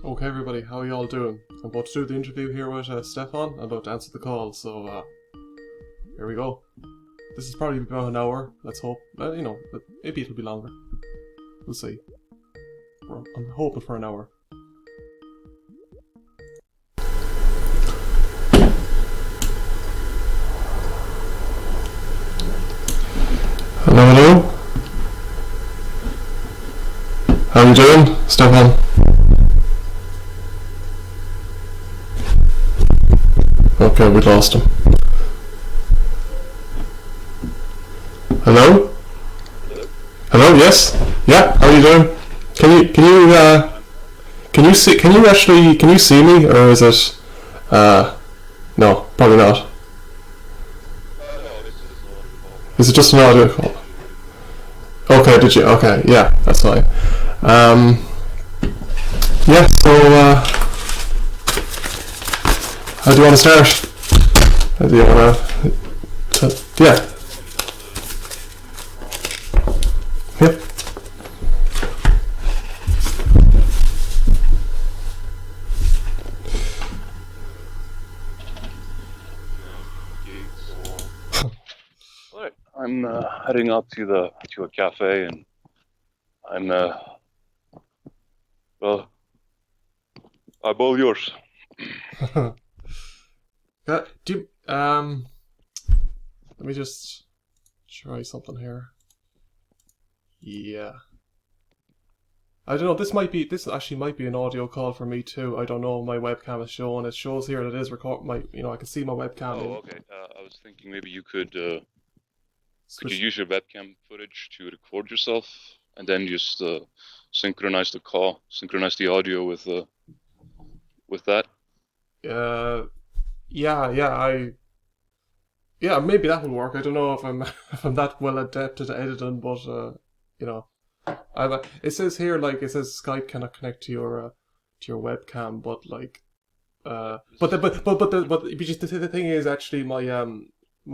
Okay, everybody, how are you all doing? I'm about to do the interview here with Stefan. I'm about to answer the call, so here we go. This is probably about an hour, let's hope. Maybe it'll be longer. We'll see. I'm hoping for an hour. Hello, hello. How are you doing, Stefan? Okay, we lost him. Hello? Hello, yes? Yeah, how are you doing? Can you see me, or is it, no, probably not. Is it just an audio call? Okay, did you? Okay, yeah, that's fine. Yeah, so, how do you want to start? How do you want to... Yeah. Yep. Alright, I'm heading out to a cafe, and I'm well, I'm all yours. Let me just try something here. Yeah. I don't know, this actually might be an audio call for me too. I don't know, my webcam is showing. It shows here that it is I can see my webcam. Oh, okay. I was thinking maybe you could you use your webcam footage to record yourself and then just synchronize the audio with that. Yeah, maybe that will work. I don't know if I'm if I'm that well adept at editing, but it says here, like, it says Skype cannot connect to your webcam, but like but the thing is, actually, my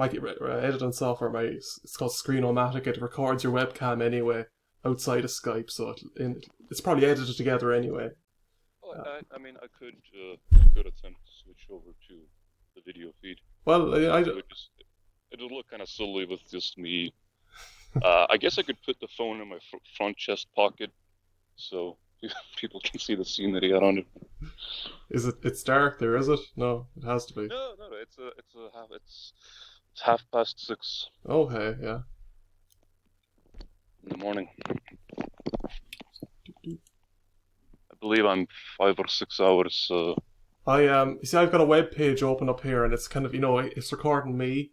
editing software, it's called Screen-O-Matic. It records your webcam anyway outside of Skype, so it's probably edited together anyway. Well, I mean, I could attempt to switch over to the video feed. Well, it'll look kind of silly with just me. I guess I could put the phone in my front chest pocket, so people can see the scenery around it. It's dark there, is it? No, it has to be. No, it's 6:30. Okay, yeah. In the morning. I believe I'm 5 or 6 hours. You see, I've got a web page open up here, and it's kind of, it's recording me,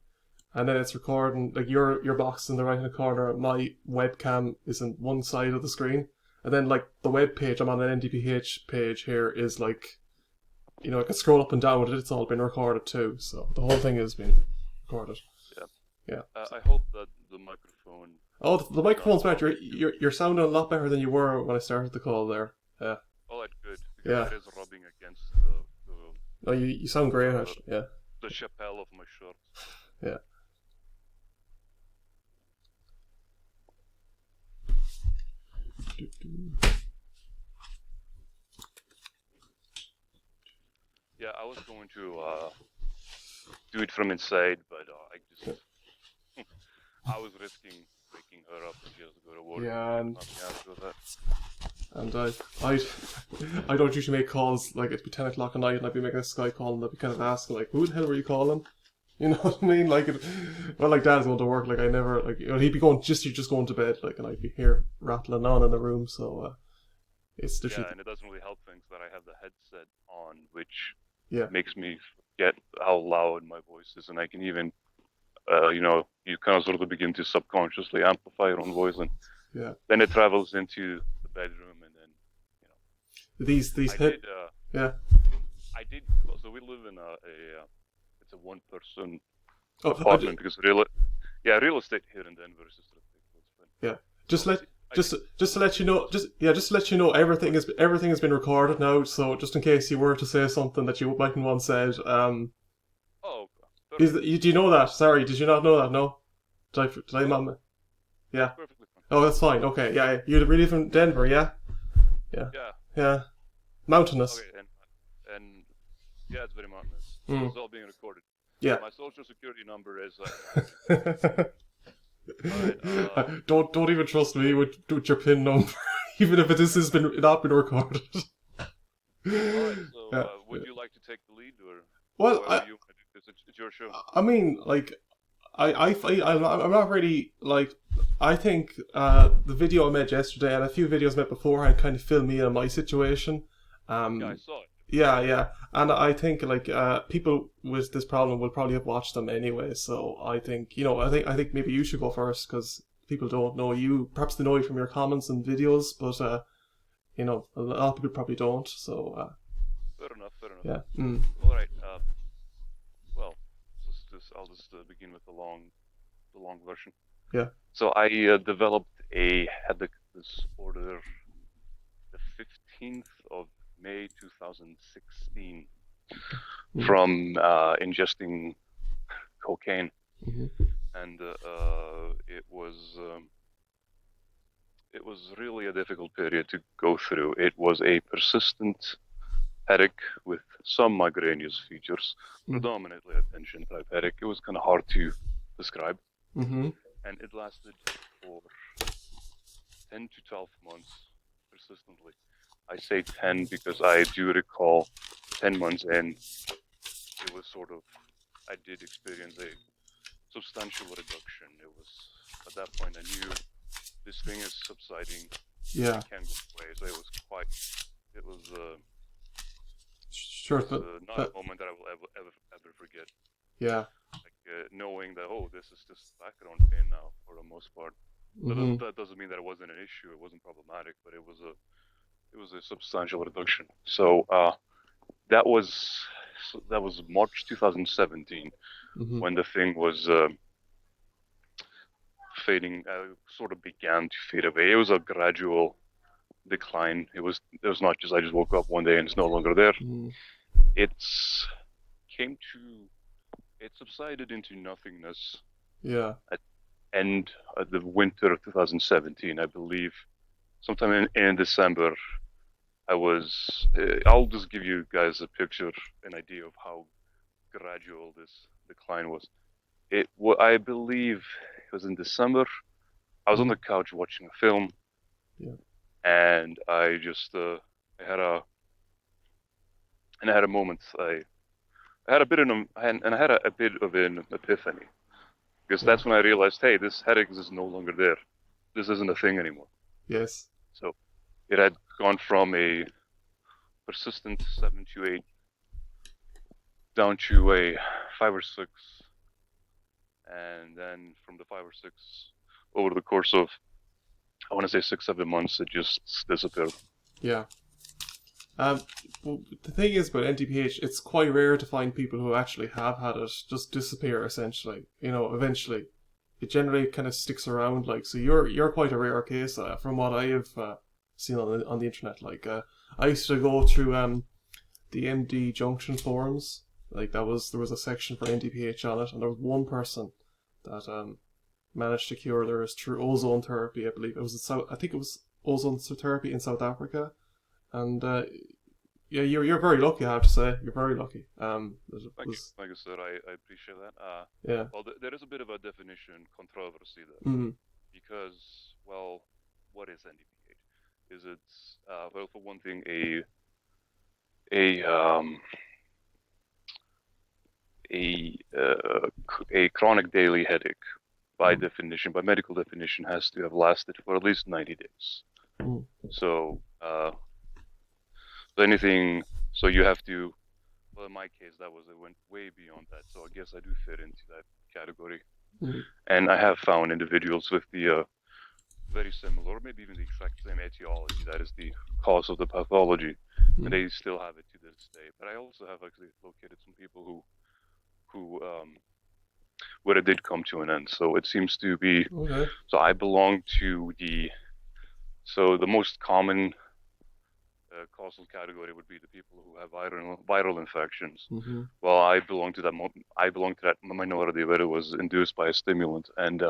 and then it's recording, like, your box in the right hand corner. My webcam is on one side of the screen, and then, like, the web page, I'm on an NDPH page here, is like, I can scroll up and down with it. It's all been recorded too, so the whole thing has been recorded. Yeah. I hope that the microphone. Oh, the microphone's better. You're sounding a lot better than you were when I started the call there. Yeah. Oh, that's good. Yeah. It is rubbing against Oh, you sound great, actually. Yeah. The lapel of my shirt. Yeah. Yeah, I was going to do it from inside, but I was risking waking her up and she has to go to work. Yeah, and I don't usually make calls, like, it'd be 10 o'clock at night and I'd be making a Skype call and I'd be kind of asking, like, who the hell were you calling? You know what I mean? Like, like, Dad's going to work, like, I never, like, he'd be going, you're just going to bed, like, and I'd be here rattling on in the room, so, it's the Yeah, and it doesn't really help things that I have the headset on, which yeah. makes me forget how loud my voice is, and I can even, you kind of sort of begin to subconsciously amplify your own voice, and then it travels into the bedroom, and then, yeah. I did. So we live in it's a one-person apartment because real estate here in Denver is just ridiculous. Yeah, just to let you know, everything has been recorded now. So just in case you were to say something that you mightn't want said, do you know that? Sorry, did you not know that? No, did I not? Yeah. Perfectly fine. Oh, that's fine. Okay, yeah, you're really from Denver, yeah? Yeah. Yeah. Yeah. Mountainous. Okay, and yeah, it's very mountainous. So Mm. it's all being recorded. Yeah. My social security number is. All right. Don't even trust me with your PIN number, even if this has been not been recorded. All right. So, Yeah. would you like to take the lead, or Well, however you want to do this? It's your show. I mean, like, I'm not really like. I think the video I made yesterday and a few videos made beforehand kind of fill me in on my situation. Yeah, I Um, saw it. yeah, and I think like people with this problem will probably have watched them anyway. So I think I think maybe you should go first because people don't know you. Perhaps they know you from your comments and videos, but a lot of people probably don't. So Fair enough. Fair enough. yeah, All right. Well, I'll just begin with the long version. yeah, So I developed a headache disorder the 15th of May 2016 from ingesting cocaine, hmm and it was really a difficult period to go through. It was a persistent headache with some migraneous features, predominantly a tension type headache. It was kind of hard to describe, hmm and it lasted for 10 to 12 months persistently. I say 10 because I do recall 10 months in, it was sort of, I did experience a substantial reduction. It was, at that point, I knew this thing is subsiding. yeah, It can't go away. So it was sure, not a moment that I will ever forget. yeah, Like knowing that, oh, this is just background pain now for the most part. That doesn't mean that it wasn't an issue. It wasn't problematic, but it was a substantial reduction. So that was March 2017 when the thing was fading, sort of began to fade away. It was a gradual decline. It was not just I just woke up one day and it's no longer there. It's it subsided into nothingness. yeah, At end of the winter of 2017, I believe, sometime in December. I'll just give you guys a picture, an idea of how gradual this decline was. I believe it was in December. I was on the couch watching a film, and I just I had a moment. I had a bit of a bit of an epiphany because that's when I realized, hey, this headache is no longer there. This isn't a thing anymore. yes, So it had gone from a persistent 7 to 8 down to a 5 or 6, and then from the 5 or 6 over the course of, I want to say 6-7 months, it just disappeared. yeah. Well, the thing is about NDPH, it's quite rare to find people who actually have had it just disappear. Essentially, eventually, it generally kind of sticks around. Like, so you're quite a rare case from what I have seen on the internet. Like, I used to go through the MD Junction forums. Like, there was a section for NDPH on it, and there was one person that managed to cure theirs through ozone therapy. I believe it was I think it was ozone therapy in South Africa. And yeah, you're very lucky. I have to say, you're very lucky. Thank you. Like I said, I appreciate that. Yeah. Well, there is a bit of a definition controversy there, because, well, what is NDPH? Is it well, for one thing, a chronic daily headache, by definition, by medical definition, has to have lasted for at least 90 days. So anything, so you have to, well, in my case, it went way beyond that. So I guess I do fit into that category. And I have found individuals with the very similar, or maybe even the exact same etiology, that is the cause of the pathology, and they still have it to this day. But I also have actually located some people who where it did come to an end. So it seems to be, so I belong to the most common causal category would be the people who have viral infections. Well, I belong to that minority where it was induced by a stimulant, and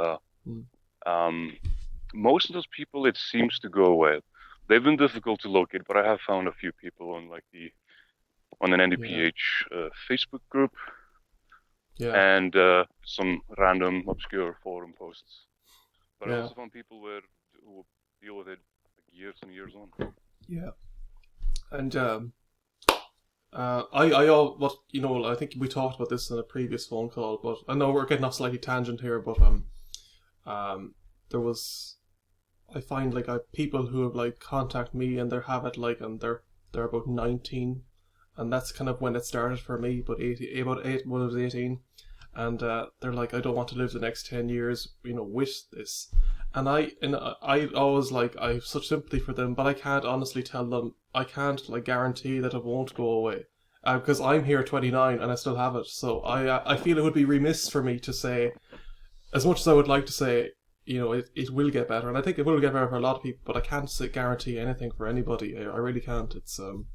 most of those people, it seems to go away. they've been difficult to locate, but I have found a few people on on an NDPH Facebook group and some random obscure forum posts. But I also found people who deal with it like years and years on. Yeah, and I think we talked about this in a previous phone call, but I know we're getting off slightly tangent here, but I find like people who have like contact me and they have it like, and they're about 19, and that's kind of when it started for me. But when I was 18, and they're like, I don't want to live the next 10 years, with this. And I always like, I have such sympathy for them, but I can't honestly tell them, I can't like guarantee that it won't go away. Because I'm here at 29 and I still have it. So I feel it would be remiss for me to say, as much as I would like to say, it will get better. And I think it will get better for a lot of people, but I can't guarantee anything for anybody. I really can't. It's, and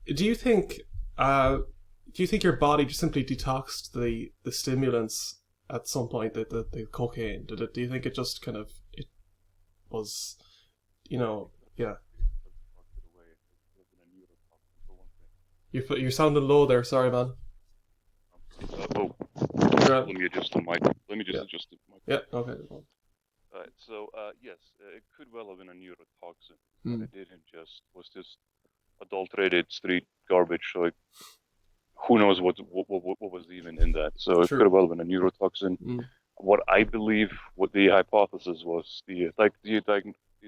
do you think your body just simply detoxed the stimulants at some point, the cocaine? Do you think it just kind of, it was, yeah. You're sounding low there, sorry man. Let me adjust the mic. Let me just adjust the mic. Yeah, okay. Alright, so yes, it could well have been a neurotoxin, but it didn't was just adulterated street garbage, like who knows what was even in that. So it could have well been a neurotoxin. What I believe, what the hypothesis was, the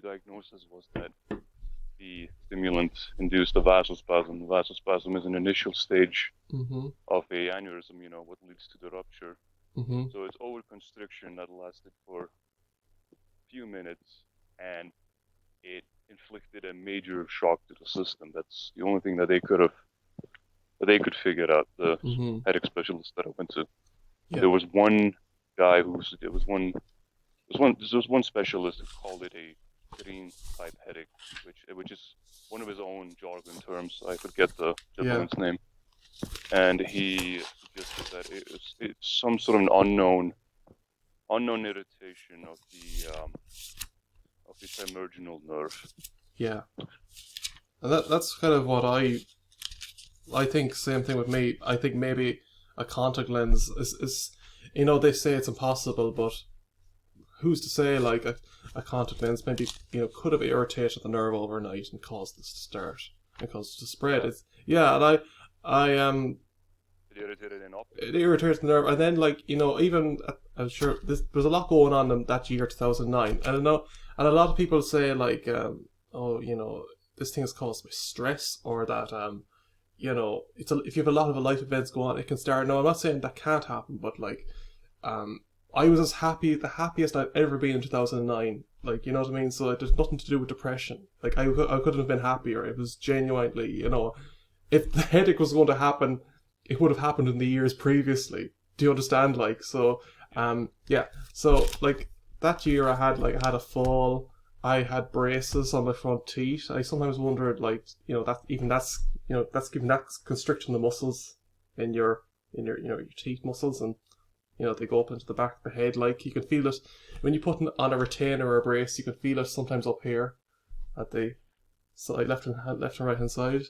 diagnosis was that the stimulant induced a vasospasm. The vasospasm is an initial stage of a aneurysm, what leads to the rupture. So it's overconstriction that lasted for a few minutes, and it inflicted a major shock to the system. That's the only thing that they could figure out, the headache specialist that I went to. Yeah. There was one guy there was one specialist who called it a green type headache, which is one of his own jargon terms. I forget the gentleman's name, and he suggested that it's some sort of an unknown irritation of the trimerginal nerve. Yeah, and that's kind of what I think. Same thing with me. I think maybe a contact lens is they say it's impossible, but who's to say, like, a contact lens maybe, could have irritated the nerve overnight and caused this to start and caused it to spread. And it irritated the nerve, and then, like, even, I'm sure, there's a lot going on in that year, 2009, and I know, and a lot of people say, like, this thing is caused by stress, or that, if you have a lot of life events going on, it can start. No, I'm not saying that can't happen, but, like, I was the happiest I've ever been in 2009. Like, you know what I mean? So it has nothing to do with depression. Like, I couldn't have been happier. It was genuinely, if the headache was going to happen, it would have happened in the years previously. Do you understand? Like, so, yeah. So, like, that year I had a fall. I had braces on my front teeth. I sometimes wondered, like, that's constricting the muscles in your teeth muscles, and they go up into the back of the head. Like, you can feel it when you put on a retainer or a brace. You can feel it sometimes up here at the side, left and right hand side.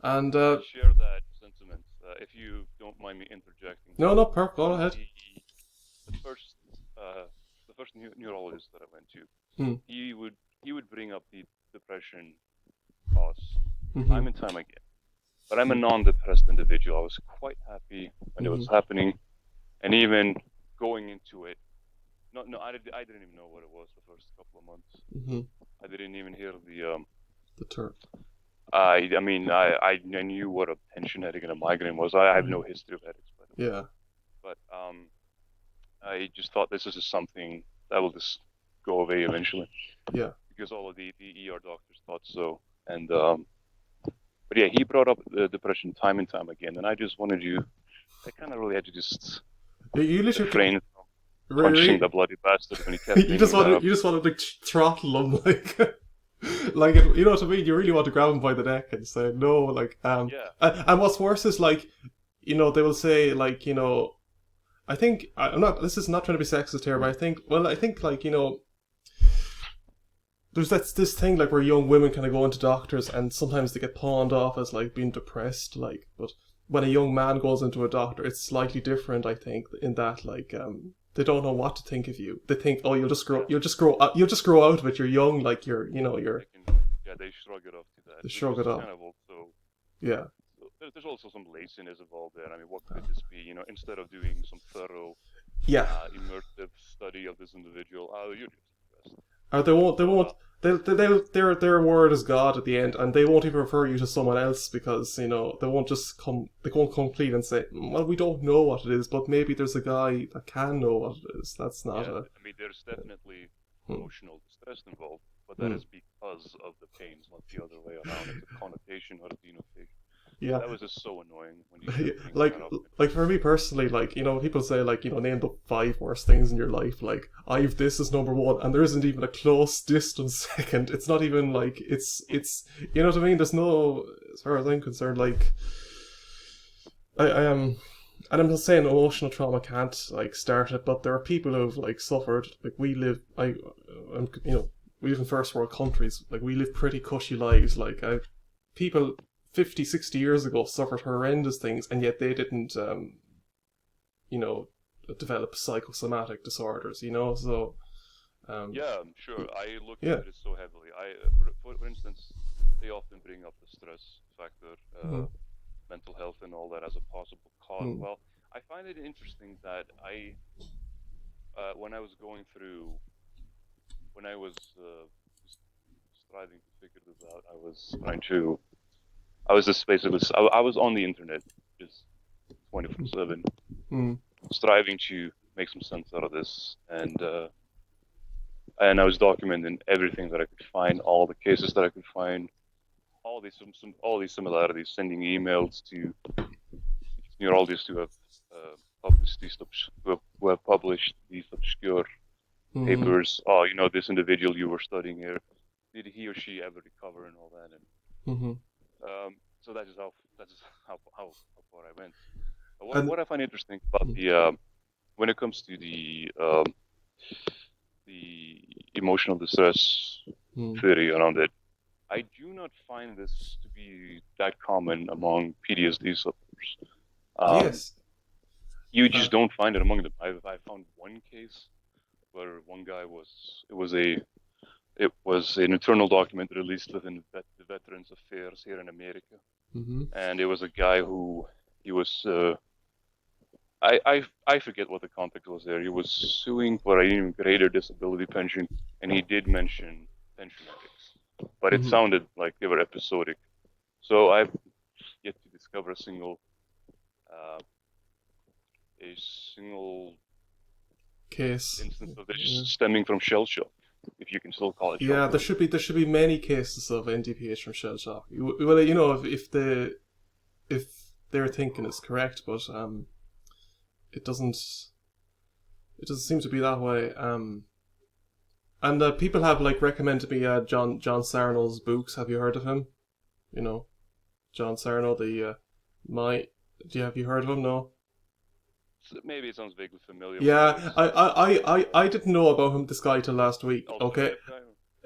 And share that sentiment, if you don't mind me interjecting. No, perfect. Go ahead. The first neurologist that I went to, he would bring up the depression cause time and time again. But I'm a non-depressed individual. I was quite happy when it was happening. And even going into it, I didn't even know what it was the first couple of months. I didn't even hear the term. I knew what a tension headache and a migraine was. I have no history of headaches, by the way. Yeah. But I just thought this is something that will just go away eventually. Yeah. Because all of the ER doctors thought so, and but yeah, he brought up the depression time and time again, and I just wanted I kind of really had to just. You literally refrain from punching the bloody bastard when he kept. You just wanted to throttle him, like, like, you know what I mean. You really want to grab him by the neck and say no, like, yeah. And what's worse is, like, they will say, like, I think This is not trying to be sexist here, but I think like, there's this thing like where young women kind of go into doctors and sometimes they get pawned off as like being depressed, like, but when a young man goes into a doctor, it's slightly different, I think, in that like they don't know what to think of you. They think, oh, you'll just grow out of it. You're young, like you're. They shrug it off to that. They shrug it off. Kind of also, yeah. There's also some laziness involved there. I mean, what could this be? You know, instead of doing some thorough, immersive study of this individual, you're just depressed. Or they won't. Their word is God at the end, and they won't even refer you to someone else because they won't just come. They won't come clean and say, "Well, we don't know what it is, but maybe there's a guy that can know what it is." That's not I mean, there's definitely emotional distress involved, but that is because of the pains, not the other way around. It's a connotation or a denotation. Yeah, that was just so annoying when you like for me personally, like people say like name the 5 worst things in your life. Like I've this as number 1, and there isn't even a close distant second. It's not even like it's you know what I mean. There's no, as far as I'm concerned, like I am, and I'm not saying emotional trauma can't like start it, but there are people who've like suffered. Like we live, we live in first world countries. Like we live pretty cushy lives. Like people 50, 60 years ago suffered horrendous things, and yet they didn't, develop psychosomatic disorders, so... yeah, I'm sure. I look at it so heavily. For instance, they often bring up the stress factor, mental health and all that as a possible cause. Well, I find it interesting that when I was striving to figure this out, I was on the internet just 24/7, striving to make some sense out of this, and I was documenting everything that I could find, all the cases that I could find, all these similarities, sending emails to neurologists who have published these obscure papers. Oh, this individual you were studying here, did he or she ever recover and all that, and so that's how far I went. What I find interesting about when it comes to the emotional distress theory around it, I do not find this to be that common among PTSD sufferers. Yes. You just don't find it among them. I found one case where one guy it was an internal document released within the Veterans Affairs here in America. And it was a guy who he was I forget what the context was there. He was suing for an even greater disability pension, and he did mention pension ethics, but it sounded like they were episodic. So I've yet to discover a single case instance of this stemming from shell shock, if you can still call it. Yeah, there should be many cases of NDPH from shell shock. Well, if their thinking is correct, but it doesn't seem to be that way. And people have like recommended me John Sarno's books. Have you heard of him? John Sarno, have you heard of him? No. Maybe it sounds vaguely familiar. Yeah, I didn't know about him, this guy, till last week. Okay.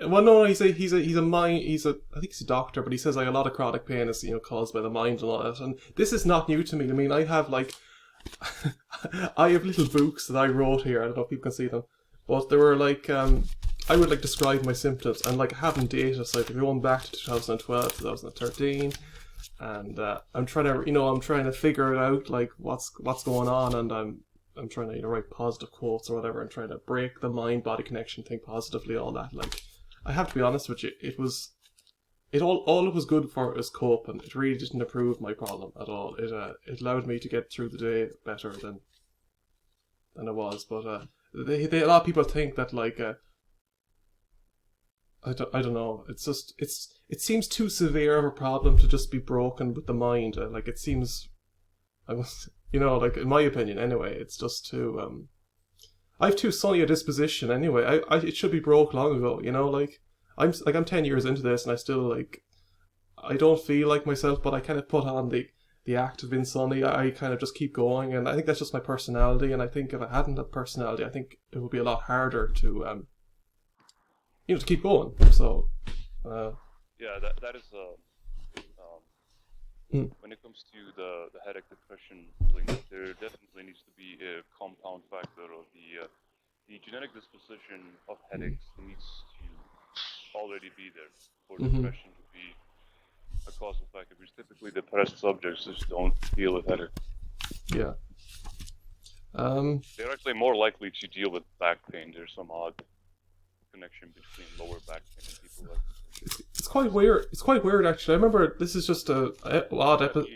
Well, no, I think he's a doctor, but he says like a lot of chronic pain is caused by the mind and all that. And this is not new to me. I mean, I have I have little books that I wrote here. I don't know if people can see them, but they were like I would like describe my symptoms and like having data. So like going back to 2012, 2013. And I'm trying to figure it out, like what's going on, and I'm trying to write positive quotes or whatever, and trying to break the mind-body connection, think positively, all that. Like, I have to be honest with you, all it was good for is coping. It really didn't improve my problem at all. It allowed me to get through the day better than it was. But a lot of people think that like I don't know. It's just it seems too severe of a problem to just be broken with the mind. Like it seems, like in my opinion anyway. It's just too. I have too sunny a disposition anyway. It should be broke long ago. Like I'm 10 years into this and I still I don't feel like myself, but I kind of put on the act of being sunny. I kind of just keep going, and I think that's just my personality. And I think if I hadn't a personality, I think it would be a lot harder to to keep going. So, Yeah, that is when it comes to the headache depression link, there definitely needs to be a compound factor of the genetic disposition of headaches needs to already be there for depression to be a causal factor, because typically depressed subjects just don't deal with headache. yeah. They're actually more likely to deal with back pain. There's some odd connection between lower back pain and people like depression. It's quite weird. It's quite weird, actually. I remember this is just a odd episode.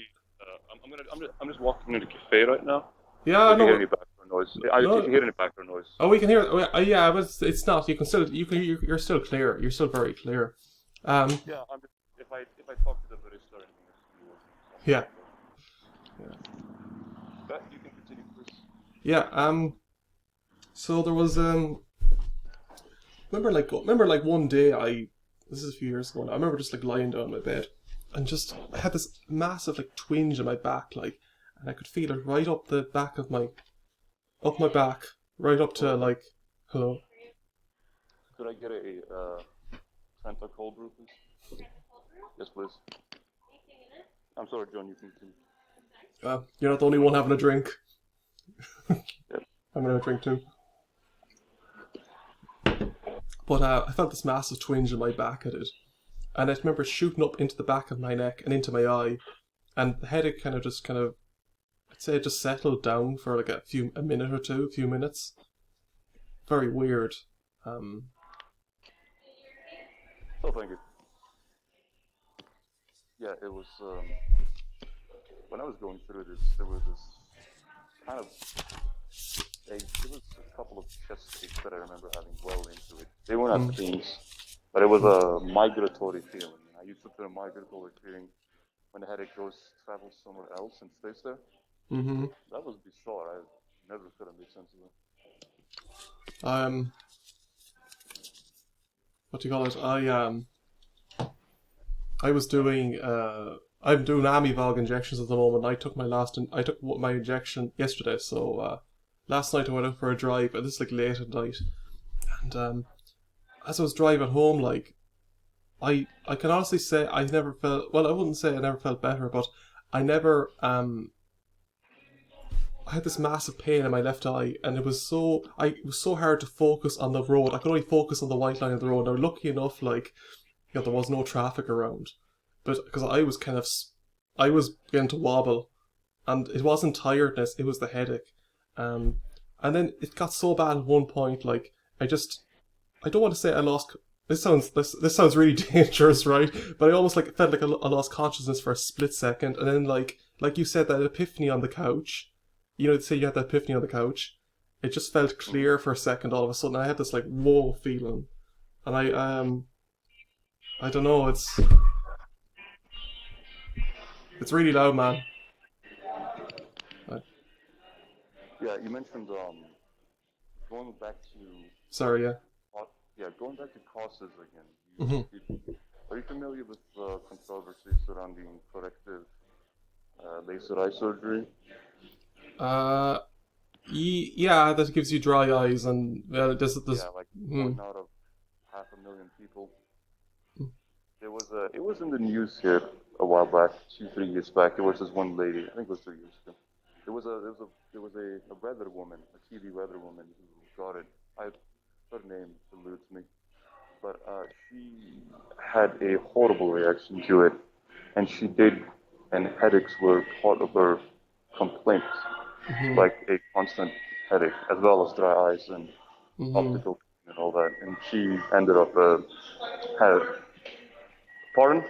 I'm just walking into the cafe right now. Yeah, I I know. hear any background noise. You can hear any background noise. Oh, we can hear. Yeah, but it's not. You can still. You're still clear. You're still very clear. Yeah, if I talk to the barista or anything, yeah. But you can continue, please. Yeah. So there was remember like one day this is a few years ago now, I remember just like lying down in my bed and just I had this massive like twinge in my back, like, and I could feel it right up the back of my back, right up to like, hello. Could I get a Fanta cold brew, please? Yes, please. I'm sorry, John, you can continue. You're not the only one having a drink. Yep. I'm gonna drink too. But I felt this massive twinge in my back at it. And I remember shooting up into the back of my neck and into my eye. And the headache I'd say it just settled down for like a few minutes. Very weird. Oh, thank you. Yeah, it was, when I was going through this, there was this kind of, there was a couple of chest aches that I remember having well into it. They were not pains, but it was a migratory feeling. I used to feel a migratory feeling when the headache travels somewhere else and stays there. Mm-hmm. That was bizarre. I never could have made sense of it. What do you call it? I was doing I'm doing Amivog injections at the moment. I took my injection yesterday, so last night I went out for a drive, and this is like late at night. And as I was driving home, like I can honestly say I never felt, well, I wouldn't say I never felt better, but I never I had this massive pain in my left eye, and it was so hard to focus on the road. I could only focus on the white line of the road. Now, lucky enough, like, there was no traffic around, but because I was beginning to wobble, and it wasn't tiredness, it was the headache, and then it got so bad at one point, like, I don't want to say I lost. This sounds really dangerous, right? But I almost like felt like I lost consciousness for a split second, and then like you said, that epiphany on the couch. You know, say you had that epiphany on the couch. It just felt clear for a second. All of a sudden, I had this like whoa feeling, and I don't know. It's really loud, man. Yeah, you mentioned going back to. Sorry, yeah. Yeah, going back to causes again. Mm-hmm. Are you familiar with controversy surrounding corrective laser eye surgery? Yeah, that gives you dry eyes, and yeah, like 1 out of 500,000 people. It was in the news here a while back, 2-3 years back. There was this one lady, I think it was 3 years ago. There was a weather woman, a TV weather woman who got it. Her name eludes me, but she had a horrible reaction to it, and headaches were part of her complaints, like a constant headache, as well as dry eyes and optical and all that. And she ended up pardon?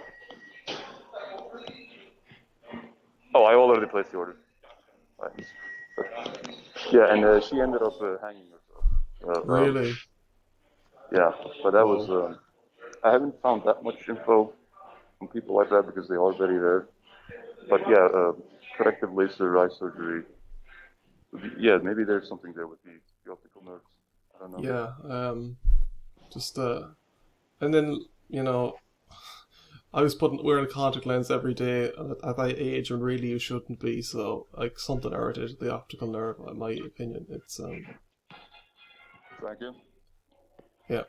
Oh, I already placed the order. Right. Yeah, and she ended up hanging herself. Really? Yeah, but that was. I haven't found that much info on people like that because they are very rare. But yeah, corrective laser eye surgery. Yeah, maybe there's something there with the optical nerves. I don't know. Yeah, and then, you know, I was wearing a contact lens every day at that age when really you shouldn't be, so like something irritated the optical nerve, in my opinion. It's Thank you. Yeah.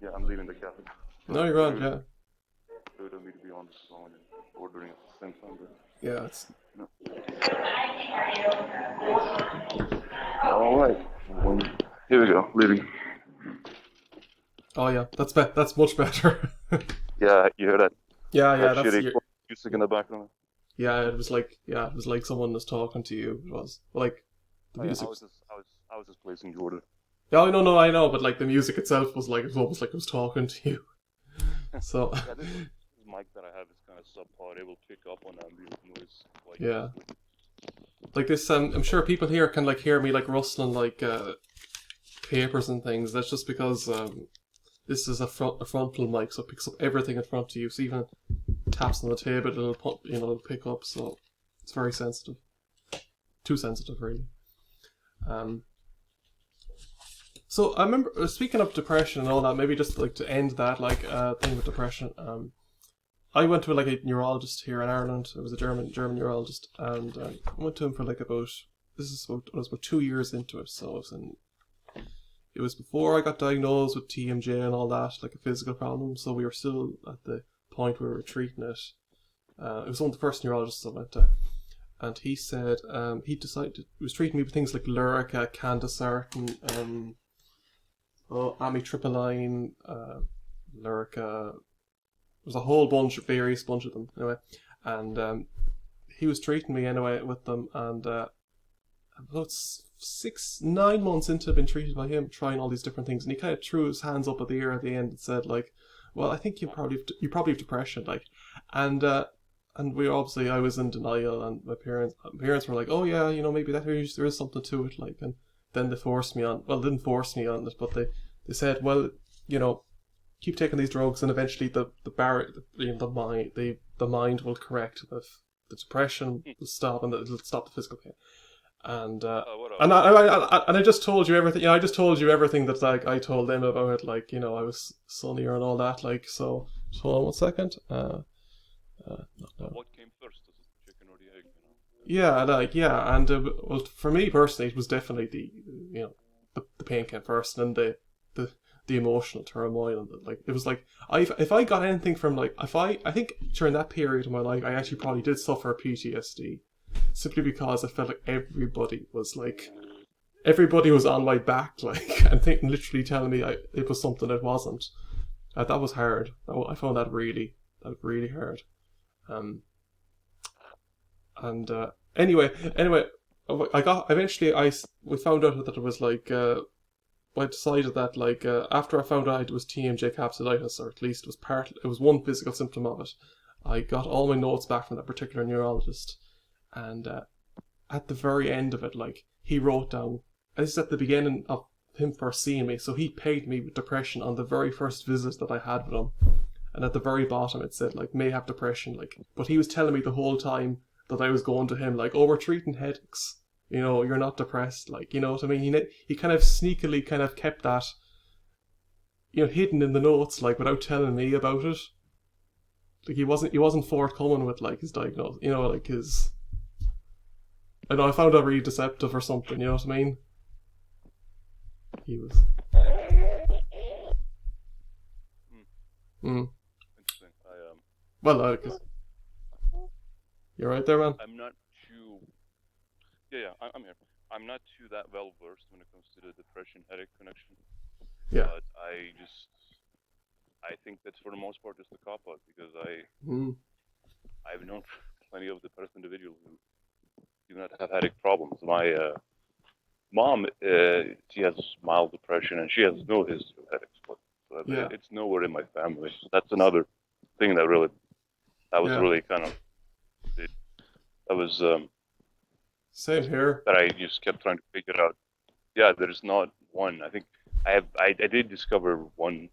Yeah, I'm leaving the cafe. No, you're on, yeah. Rude of me to be on the phone and ordering at the same time. But, Yeah, it's... no. All right. Here we go. Leaving. Oh yeah, that's much better. Yeah, you hear that? Yeah, That that's shitty music in the background. yeah. It was like someone was talking to you. It was like the music. I was just placing the order. Yeah, no, I know, but like the music itself was like it was almost like it was talking to you. So Yeah, this mic that I have is kind of subpar. It will pick up on ambient noise. Like, yeah, like this. I'm sure people here can like hear me like rustling like papers and things. That's just because this is a frontal mic, so it picks up everything in front of you. So even taps on the table, it'll pick up. So it's very sensitive. Too sensitive, really. So I remember speaking of depression and all that. Maybe just like to end that thing with depression. I went to like a neurologist here in Ireland. It was a German neurologist, and I went to him for like I was about 2 years into it. So it was before I got diagnosed with TMJ and all that, like a physical problem. So we were still at the point where we were treating it. It was one of the first neurologists I went to. And he said he was treating me with things like Lyrica, Candesartan, amitriptyline, Lyrica. There's a whole various bunch of them anyway. And he was treating me anyway with them, and about 9 months into being treated by him, trying all these different things, and he kind of threw his hands up at the air at the end and said like, "Well, I think you probably have depression," like, and we obviously I was in denial, and my parents were like, "Oh yeah, maybe there is something to it," like, and then they forced me on. Well, they didn't force me on it, but they said, "Well, keep taking these drugs, and eventually the mind will correct the depression will stop, and it'll stop the physical pain." And I just told you everything. I just told you everything that like I told them about it. Like I was sunnier and all that. Like so. Hold on 1 second. What came first, the chicken or the egg? Yeah, and well, for me personally, it was definitely the pain came first, and then the emotional turmoil, and like it was like if I got anything from like I think during that period of my life, I actually probably did suffer PTSD. Simply because I felt like everybody was on my back, like, and literally telling me it was something it wasn't. That was hard. I found that really hard. Anyway, we found out that it was like I decided that like after I found out it was TMJ capsulitis, or at least it was one physical symptom of it. I got all my notes back from that particular neurologist. And at the very end of it, like, he wrote down, this is at the beginning of him first seeing me, so he paid me with depression on the very first visit that I had with him. And at the very bottom it said, like, may have depression, like, but he was telling me the whole time that I was going to him, like, oh, we're treating headaches, you're not depressed, like, you know what I mean? He kind of sneakily kind of kept that, hidden in the notes, like, without telling me about it. Like, he wasn't forthcoming with, like, his diagnosis, like, his... I know, I found that really deceptive or something, you know what I mean? He was... Interesting. Well, you're right there, man? I'm not too... Yeah, I'm here. I'm not too that well versed when it comes to the depression-headache connection. Yeah. But I think that's for the most part just a cop-out, because I've known plenty of depressed individuals who do not have headache problems. My mom, she has mild depression, and she has no history of headaches, but it's nowhere in my family. So that's another thing that was really kind of, that was same here. That I just kept trying to figure out. Yeah, there's not one. I think I did discover one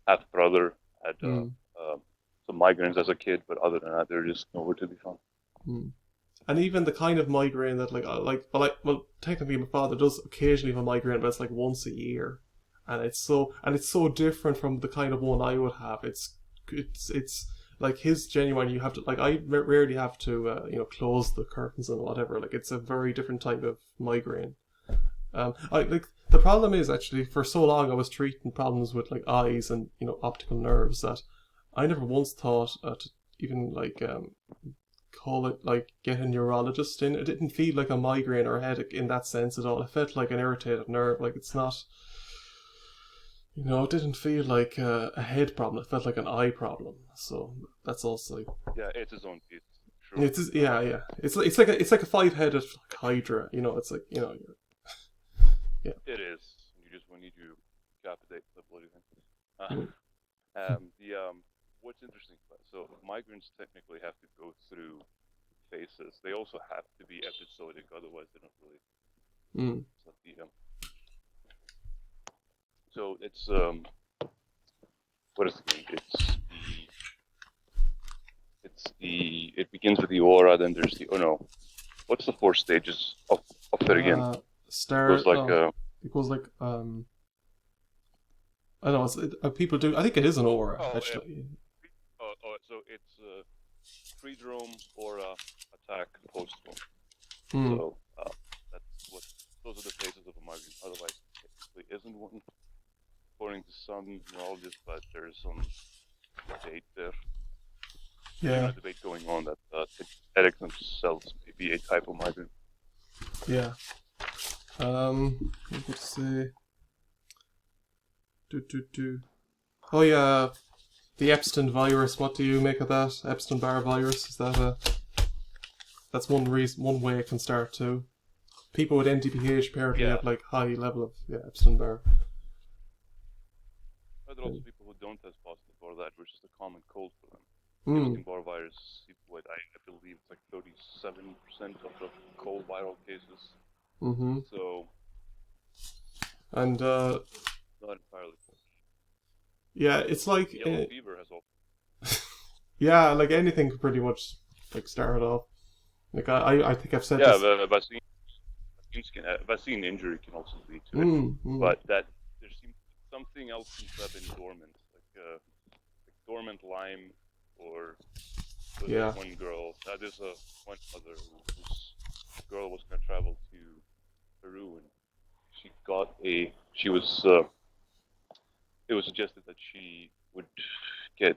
half brother had some migraines as a kid, but other than that, they're just nowhere to be found. And even the kind of migraine that well, technically my father does occasionally have a migraine, but it's like once a year, and it's so different from the kind of one I would have. It's like his genuine. You have to like I rarely have to close the curtains and whatever. Like it's a very different type of migraine. The problem is actually for so long I was treating problems with like eyes and optical nerves that I never once thought to even like call it like get a neurologist in. It didn't feel like a migraine or a headache in that sense at all. It felt like an irritated nerve. Like it's not, it didn't feel like a head problem. It felt like an eye problem. So that's also Yeah, it's his own piece. Sure. yeah. It's like a five-headed hydra. It's like yeah. It is. You just need to decapitate the bloody thing. Mm. What's interesting about so migraines technically have to go through phases. They also have to be episodic, otherwise they don't really. So so it's what is the name? It begins with the aura. Then there's the what's the 4 stages of it again? It goes like I don't know. People do. I think it is an aura actually. So it's pre-drome, aura, attack, post-drome. So those are the phases of a migraine. Otherwise, it technically isn't one, according to some neurologists, but there is some debate there. Yeah. A debate going on that headaches themselves may be a type of migraine. Yeah. Let's see. Oh yeah, the Epstein virus. What do you make of that? Epstein-Barr virus. Is that that's one way it can start too. People with NDPH apparently have like high level of Epstein-Barr. There are also people who don't test positive for that, which is the common cold for them. Epstein-Barr virus, I believe it's like 37% of the cold viral cases. Mm-hmm. So. And not entirely. Yeah, it's like yellow fever has all. Yeah, like anything could pretty much like start off. Like I think I've said this. Yeah, vaccine injury can also lead to it. But that there seems something else seems to have been dormant, like dormant Lyme, or one girl. There's one mother whose girl was going to travel to Peru, and she got it was suggested that she would get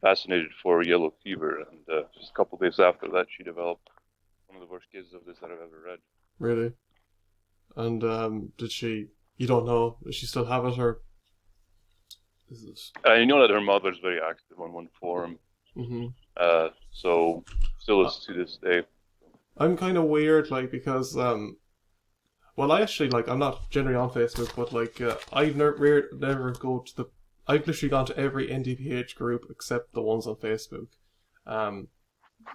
vaccinated for yellow fever, and just a couple of days after that, she developed one of the worst cases of this that I've ever read. Really? And did she? You don't know? Does she still have it, or is it? I know that her mother's very active on one forum. Mm-hmm. So still is to this day. I'm kind of weird, like, because well, I actually I'm not generally on Facebook, but I've never go to I've literally gone to every NDPH group except the ones on Facebook. And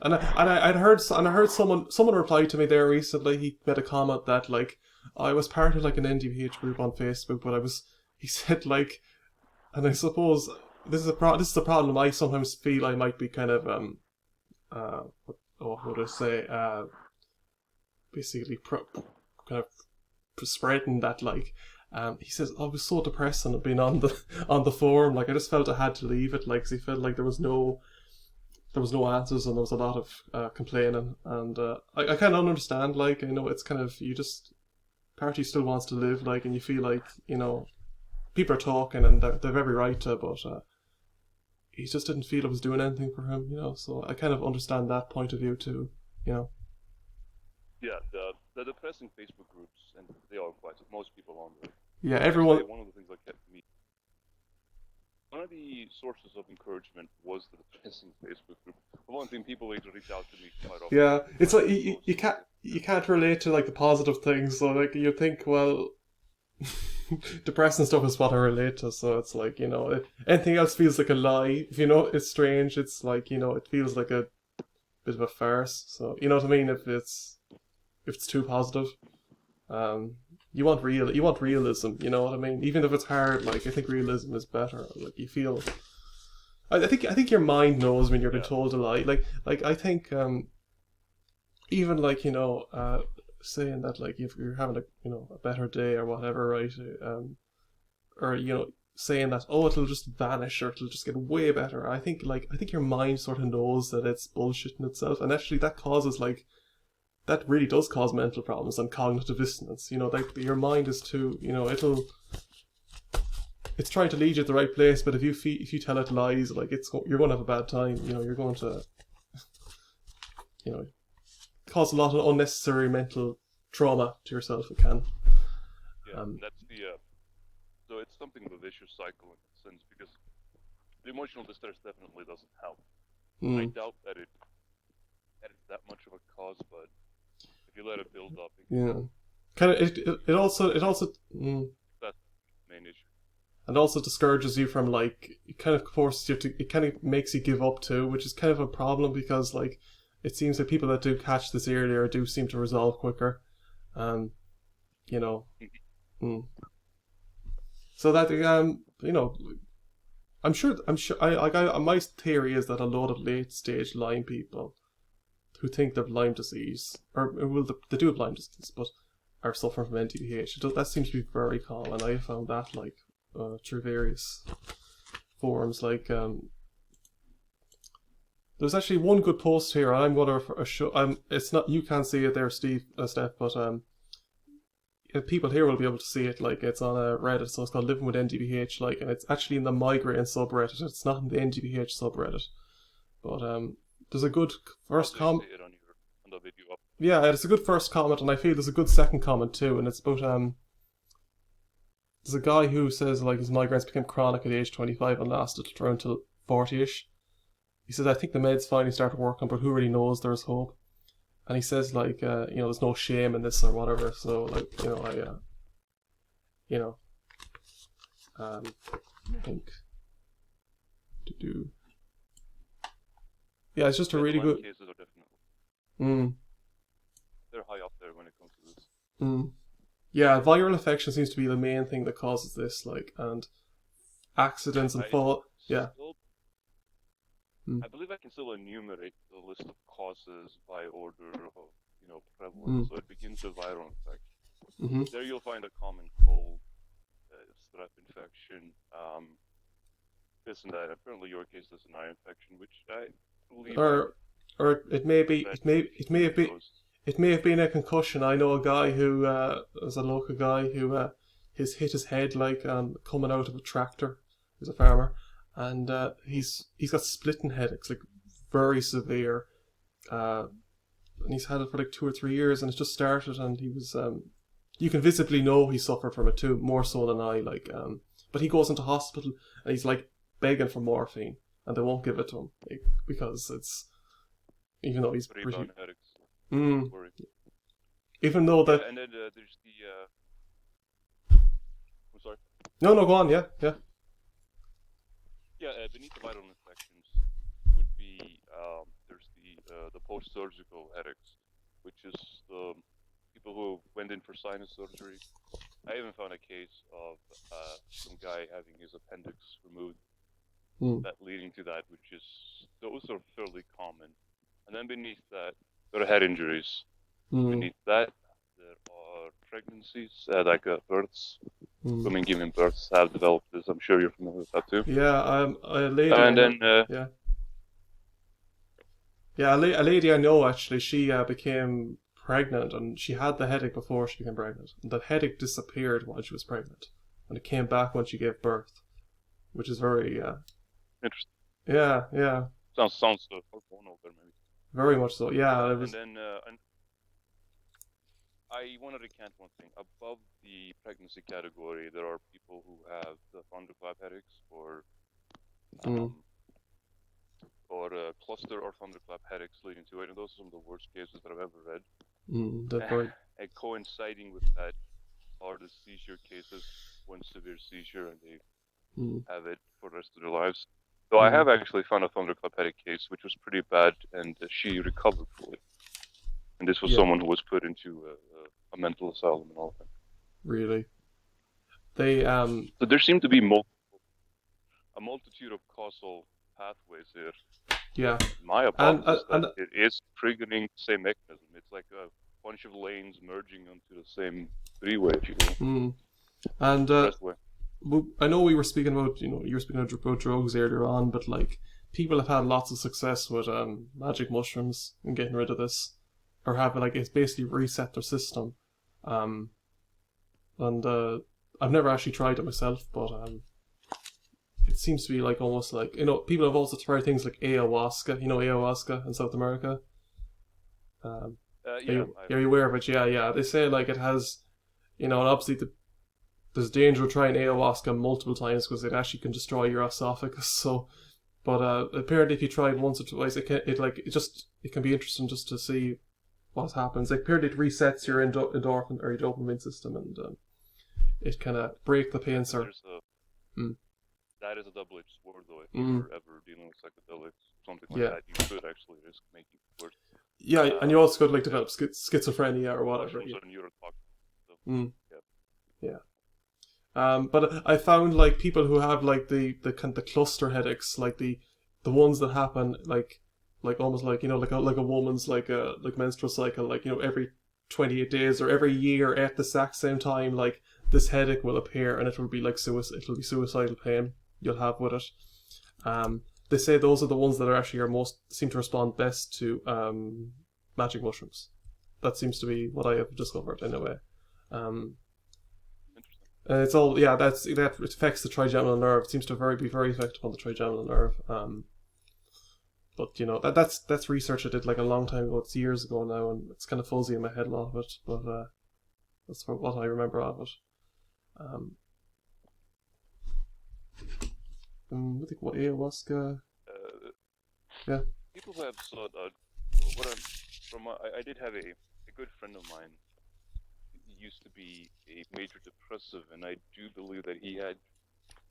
I heard someone replied to me there recently. He made a comment that I was part of an NDPH group on Facebook, but he said and I suppose this is the problem. I sometimes feel I might be kind of what would I say, basically kind of spreading that he says I was so depressed and being on the forum, I just felt I had to leave it, because he felt like there was no answers and there was a lot of complaining, and I kind of understand, I know it's kind of, you just, party still wants to live, and you feel people are talking and they're every right to, but he just didn't feel it was doing anything for him, so I kind of understand that point of view too, Yeah, the depressing Facebook groups, and they are quite, most people on there. Yeah, everyone. One of the things that kept me, one of the sources of encouragement was the depressing Facebook group. One thing, people would reach out to me quite often. Yeah, it's you can't relate to the positive things, so you think, well, depressing stuff is what I relate to, so it's anything else feels like a lie. If it's strange, it's it feels like a bit of a farce. So you know what I mean? If it's too positive, you want realism. You know what I mean? Even if it's hard, I think realism is better. You feel. I think your mind knows when you're being told a lie. I think even saying that if you're having a better day or whatever, right? Or saying that it'll just vanish or it'll just get way better. I think your mind sort of knows that it's bullshit in itself, and actually that causes that really does cause mental problems and cognitive dissonance. You know, like your mind is too, you know, it's trying to lead you to the right place, but if you tell it lies, like you're going to have a bad time. You know, you're going to, you know, cause a lot of unnecessary mental trauma to yourself. It can. Yeah, that's the. So it's something of a vicious cycle in a sense, because the emotional distress definitely doesn't help. I doubt that it's that much of a cause, but if you let it build up, kind of it also that's the main issue. And also discourages you from, like, it kind of forces you to, it kind of makes you give up too, which is kind of a problem, because, like, it seems that people that do catch this earlier do seem to resolve quicker. You know. So that, you know, I'm sure, my theory is that a lot of late stage Lyme people who think they've Lyme disease, or, well, they do have Lyme disease, but are suffering from NDPH. That seems to be very common. I found that, like, through various forums. Like, there's actually one good post here. I'm going to show. It's not, you can't see it there, Steph, but people here will be able to see it. Like, it's on a Reddit, so it's called Living with NDPH. Like, and it's actually in the migraine subreddit. It's not in the NDPH subreddit. But there's a good first comment. Yeah, it's a good first comment, and I feel there's a good second comment too. And it's about there's a guy who says, like, his migraines became chronic at age 25 and lasted around till 40ish. He says, I think the meds finally started working, but who really knows? There's hope. And he says, like, you know, there's no shame in this or whatever. So, like, you know, I think yeah, it's just a really good. Cases are definitely. They're high up there when it comes to this. Yeah, viral infection seems to be the main thing that causes this, like, and accidents and fall. Yeah. I believe I can still enumerate the list of causes by order of, you know, prevalence. So it begins with viral infection. There you'll find a common cold, strep infection, this and that. Apparently, your case is an eye infection, which I believe. Or it may have been a concussion. I know a guy who was a local guy who hit his head, like, coming out of a tractor. He's a farmer, and he's got splitting headaches, like, very severe, and he's had it for like 2 or 3 years, and it's just started, and he was you can visibly know he suffered from it too, more so than I, like, but he goes into hospital and he's, like, begging for morphine, and they won't give it to him, like, because it's, even though he's pretty. Even though that. And then there's the. I'm sorry. No, go on. Yeah. Yeah, beneath the viral infections would be there's the post-surgical headaches, which is the people who went in for sinus surgery. I even found a case of some guy having his appendix removed, that leading to that, which is, those are fairly common. And then beneath that, there are head injuries. Beneath that, there are pregnancies, like births. Women giving births have developed this. I'm sure you're familiar with that too. Yeah, a lady. And then a lady I know, actually, she became pregnant, and she had the headache before she became pregnant. And that headache disappeared while she was pregnant, and it came back when she gave birth, which is very interesting. Yeah. Sounds hormonal there, maybe. Very much so. Yeah. It was... And then I want to recant one thing. Above the pregnancy category, there are people who have the thunderclap headaches, or cluster or thunderclap headaches leading to it, and those are some of the worst cases that I've ever read. And coinciding with that are the seizure cases, one severe seizure, and they have it for the rest of their lives. So I have actually found a thunderclap headache case, which was pretty bad, and she recovered fully. And this was someone who was put into a mental asylum and all that. Really? They So there seem to be a multitude of causal pathways here. Yeah. My hypothesis is that it is triggering the same mechanism. It's like a bunch of lanes merging onto the same freeway, if you will. And I know we were speaking about, you were speaking about drugs earlier on, but, like, people have had lots of success with magic mushrooms and getting rid of this. or have like it's basically reset their system. And I've never actually tried it myself, but it seems to be like almost like, people have also tried things like ayahuasca. Ayahuasca in South America. Are you aware of it? Yeah. They say like it has, and obviously there's danger of trying ayahuasca multiple times because it actually can destroy your esophagus. So, but apparently if you try it once or twice, it can be interesting just to see what happens. Like, apparently it resets your endorphin or your dopamine system, and it kind of break the pain circuit. That is a double-edged sword, though. If you're ever dealing with psychedelics, something like that, you could actually risk making it worse. Yeah, and you also could like develop schizophrenia or whatever. But I found like people who have like the kind of cluster headaches, like the ones that happen like almost like like a woman's like menstrual cycle, like every 28 days or every year at the exact same time, like this headache will appear and it will be like suicidal pain you'll have with it. They say those are the ones that seem to respond best to magic mushrooms. That seems to be what I have discovered anyway. And it's all that affects the trigeminal nerve. It seems to be very effective on the trigeminal nerve. But that's research I did like a long time ago. It's years ago now, and it's kind of fuzzy in my head a lot of it. But that's what I remember of it. I think what ayahuasca. Yeah. People have sought out. I did have a good friend of mine. He used to be a major depressive, and I do believe that he had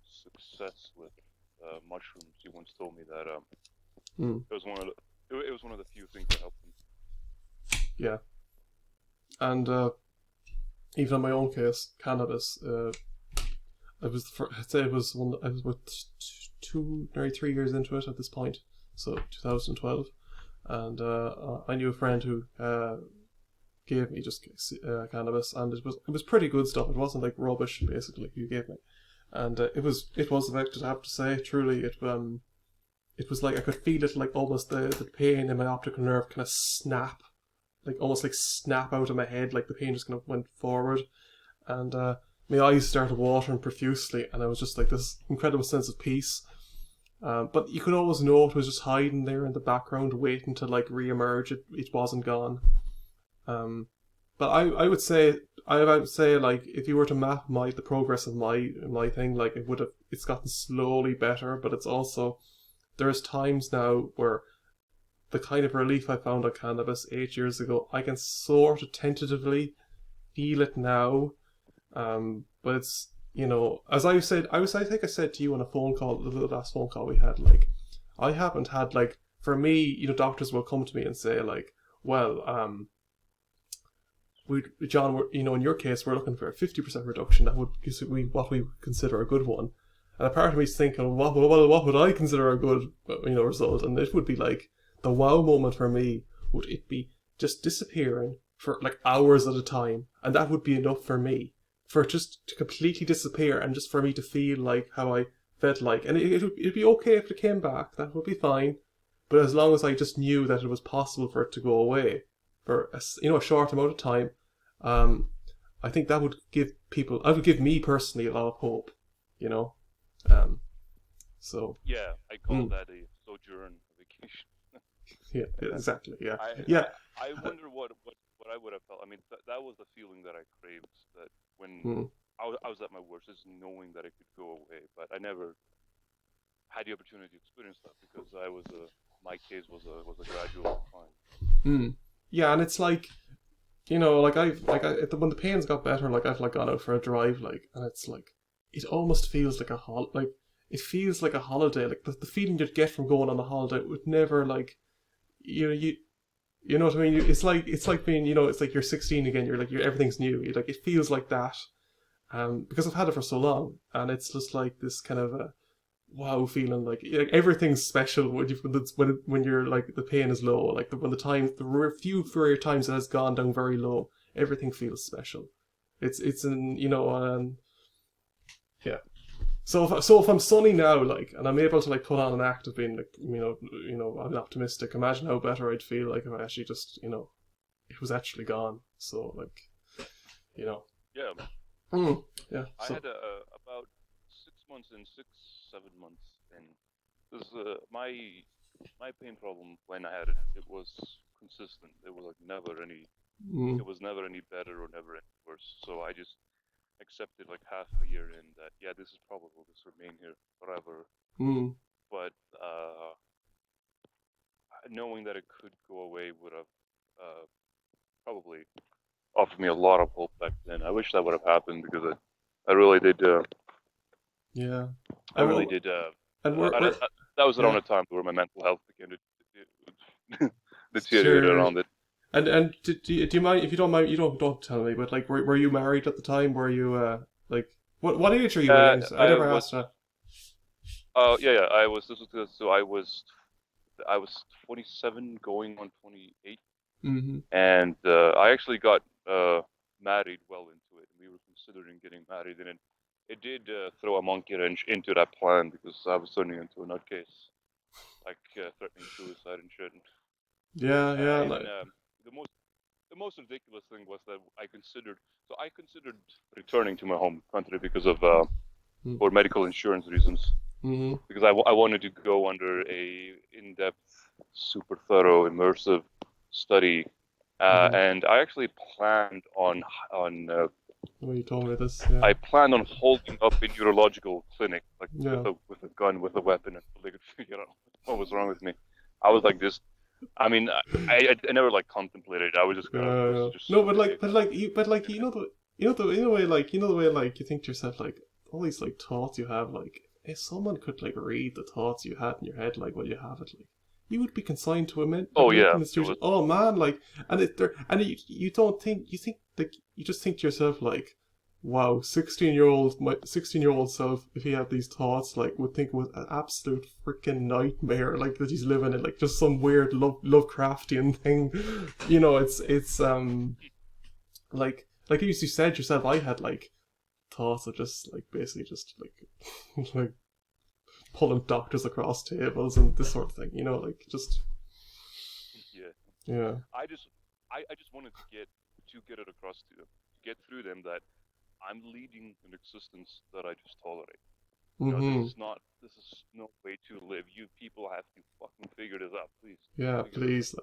success with mushrooms. He once told me that it was one of the few things that helped him. Yeah. And even in my own case, cannabis. I was nearly 3 years into it at this point, so 2012, and I knew a friend who gave me just cannabis, and it was pretty good stuff. It wasn't like rubbish basically he gave me, and it was effective. I have to say, truly, it was like I could feel it, like almost the pain in my optical nerve kind of snap, like almost like snap out of my head, like the pain just kind of went forward, and my eyes started watering profusely, and I was just like this incredible sense of peace. But you could always know it was just hiding there in the background, waiting to like re-emerge. It wasn't gone. But I would say like if you were to map the progress of my thing, like it's gotten slowly better, but it's also there's times now where the kind of relief I found on cannabis 8 years ago, I can sort of tentatively feel it now. But it's, as I said, I think I said to you on a phone call, the last phone call we had, like, I haven't had, like, for me, doctors will come to me and say, like, well, John, in your case, we're looking for a 50% reduction. That would be what we consider a good one. And a part of me is thinking, what would I consider a good, result? And it would be like, the wow moment for me would it be just disappearing for like hours at a time, and that would be enough for me. For it just to completely disappear and just for me to feel like how I felt like. And it'd be okay if it came back, that would be fine. But as long as I just knew that it was possible for it to go away for a short amount of time, I think that would give me personally a lot of hope, so. Yeah, I call that a sojourn vacation. Yeah, exactly, yeah. I wonder what I would have felt. I mean, that was the feeling that I craved, that when I was at my worst, is knowing that it could go away. But I never had the opportunity to experience that because my case was a gradual decline. Yeah, and it's like, when the pains got better, like I've like gone out for a drive, like, and it's like, it almost feels like it feels like a holiday. Like the feeling you'd get from going on a holiday would never like, you know what I mean? It's like being, it's like you're 16 again. Everything's new. It feels like that, because I've had it for so long, and it's just like this kind of a wow feeling. Like everything's special when you're like the pain is low. Like when the few rare times it has gone down very low, everything feels special. It's yeah. So if I'm sunny now, like, and I'm able to like put on an act of being like, I'm optimistic. Imagine how better I'd feel like if I actually just, it was actually gone. So like, you know. Yeah. Yeah. I So had about 6 months in, 7 months in. This my pain problem when I had it. It was consistent. It was like never any. It was never any better or never any worse. So I just accepted like half a year in that. Yeah, this is probable. This will remain here forever. But knowing that it could go away would have probably offered me a lot of hope back then. I wish that would have happened because I really did. yeah. I really did. And that was around the time where my mental health began to deteriorate sure. around it. And do you mind, if you don't mind, you don't tell me, but like were you married at the time? Were you like what age are you in? I never asked that. Yeah. I was. This was so I was 27, going on 28, and I actually got married well into it. We were considering getting married, and it did throw a monkey wrench into that plan because I was turning into a nutcase, like threatening suicide and shit. Yeah. The most ridiculous thing was that I considered returning to my home country because of for medical insurance reasons. Because I wanted to go under a in-depth, super thorough, immersive study, and I actually planned on well, you told me this. Yeah. I planned on holding up a neurological clinic, like with a gun, with a weapon, until they could figure out what was wrong with me. I was like this. I mean, I never like contemplated it. I was just gonna. No, but you know the way like you think to yourself like all these like thoughts you have, like if someone could like read the thoughts you had in your head like while you have it, like you would be consigned to a mental institution. Oh man, like you don't think, you think like, you just think to yourself like, wow, 16-year-old self, if he had these thoughts, like would think it was an absolute freaking nightmare, like that he's living in, like just some weird Lovecraftian thing. You know, it's like you said yourself, I had like thoughts of just like basically just like like pulling doctors across tables and this sort of thing, you know, like just yeah. I just wanted to get it across to get through them that I'm leading an existence that I just tolerate. You know, this is no way to live. You people have to fucking figure this out, please. Yeah, please.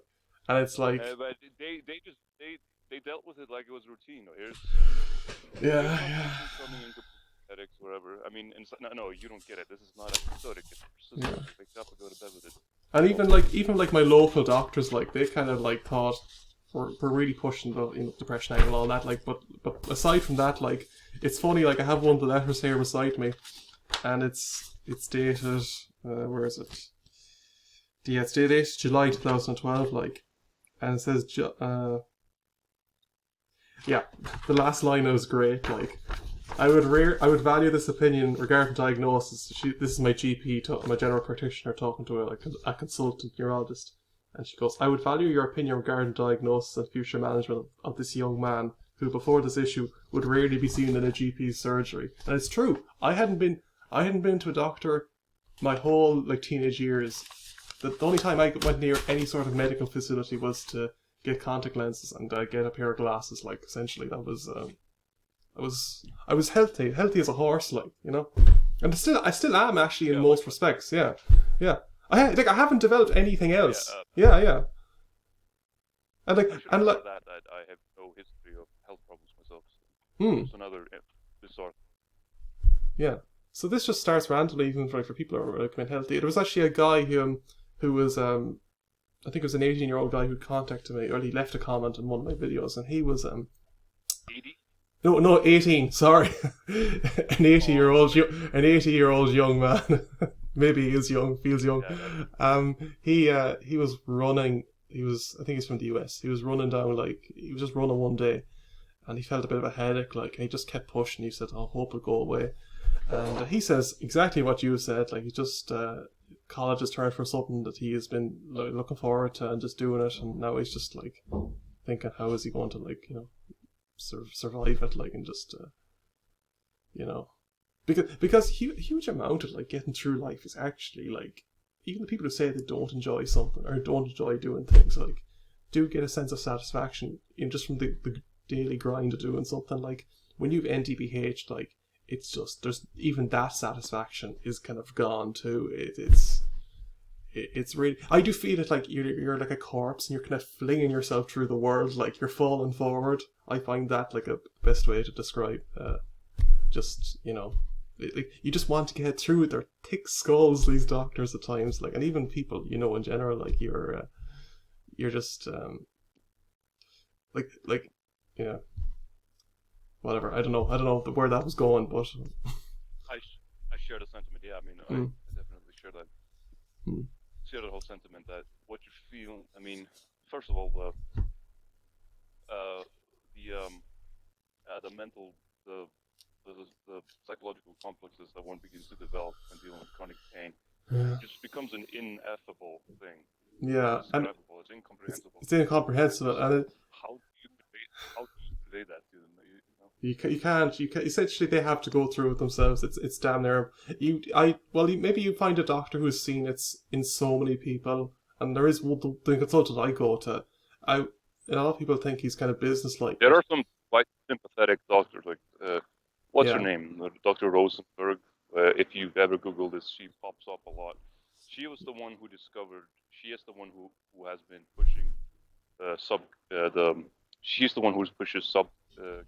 And it's like but they dealt with it like it was routine. Here's coming into headaches, whatever. I mean, and so, no, you don't get it. This is not episodic. It's persistent. Wake up and go to bed with it. And even like my local doctors, like they kind of like thought we're really pushing the depression angle and all that. Like, but aside from that, like it's funny. Like I have one of the letters here beside me, and it's dated. Where is it? Yeah, it's dated July 2012. Like, and it says yeah, the last line is great. Like, I would value this opinion regarding diagnosis. This is my GP, my general practitioner, talking to a consultant neurologist, and she goes, "I would value your opinion regarding diagnosis and future management of this young man who, before this issue, would rarely be seen in a GP's surgery." And it's true. I hadn't been to a doctor my whole like teenage years. The only time I went near any sort of medical facility was to get contact lenses and get a pair of glasses. Like essentially, that was. I was healthy as a horse, like, you know, and I still am actually in most respects. Yeah. I haven't developed anything else. Yeah. And like that I have no history of health problems myself. It's another bizarre. Yeah. So this just starts randomly, even for people who are like healthy. There was actually a guy who was I think it was an 18-year-old guy who contacted me, or he left a comment in one of my videos, and he was 80. No, 18. Sorry, an 80-year-old young man. Maybe he is young, feels young. He was running. I think he's from the US. He was running down, like, he was just running one day, and he felt a bit of a headache. Like, and he just kept pushing. He said, "I hope it'll go away." And he says exactly what you said. Like, he just college has turned for something that he has been looking forward to and just doing it, and now he's just like thinking, how is he going to, like, you know, survive it, like, and just you know, because huge amount of like getting through life is actually like, even the people who say they don't enjoy something or don't enjoy doing things, like do get a sense of satisfaction in just from the daily grind of doing something. Like when you've NDPH, like it's just there's even that satisfaction is kind of gone too. It's really, I do feel it like you're like a corpse and you're kind of flinging yourself through the world, like you're falling forward. I find that like a best way to describe just, you know, like you just want to get through their thick skulls, these doctors at times, like, and even people, you know, in general, like you're just like yeah, whatever. I don't know where that was going, but I share the sentiment. Yeah, I mean, I definitely share that. Share the whole sentiment that what you feel. I mean, first of all, the mental, the psychological complexes that one begins to develop when dealing with chronic pain, it just becomes an ineffable thing. Yeah, it's ineffable. It's incomprehensible. It's incomprehensible, and how do you convey that to them? You can't. Essentially, they have to go through it themselves. It's damn near. Maybe you find a doctor who's seen it in so many people, and there is the consultant I go to. A lot of people think he's kind of businesslike. There are some quite sympathetic doctors, like what's her name, Dr. Rosenberg. If you've ever Googled this, she pops up a lot. She was the one who discovered. She is the one who has been pushing she's the one who pushes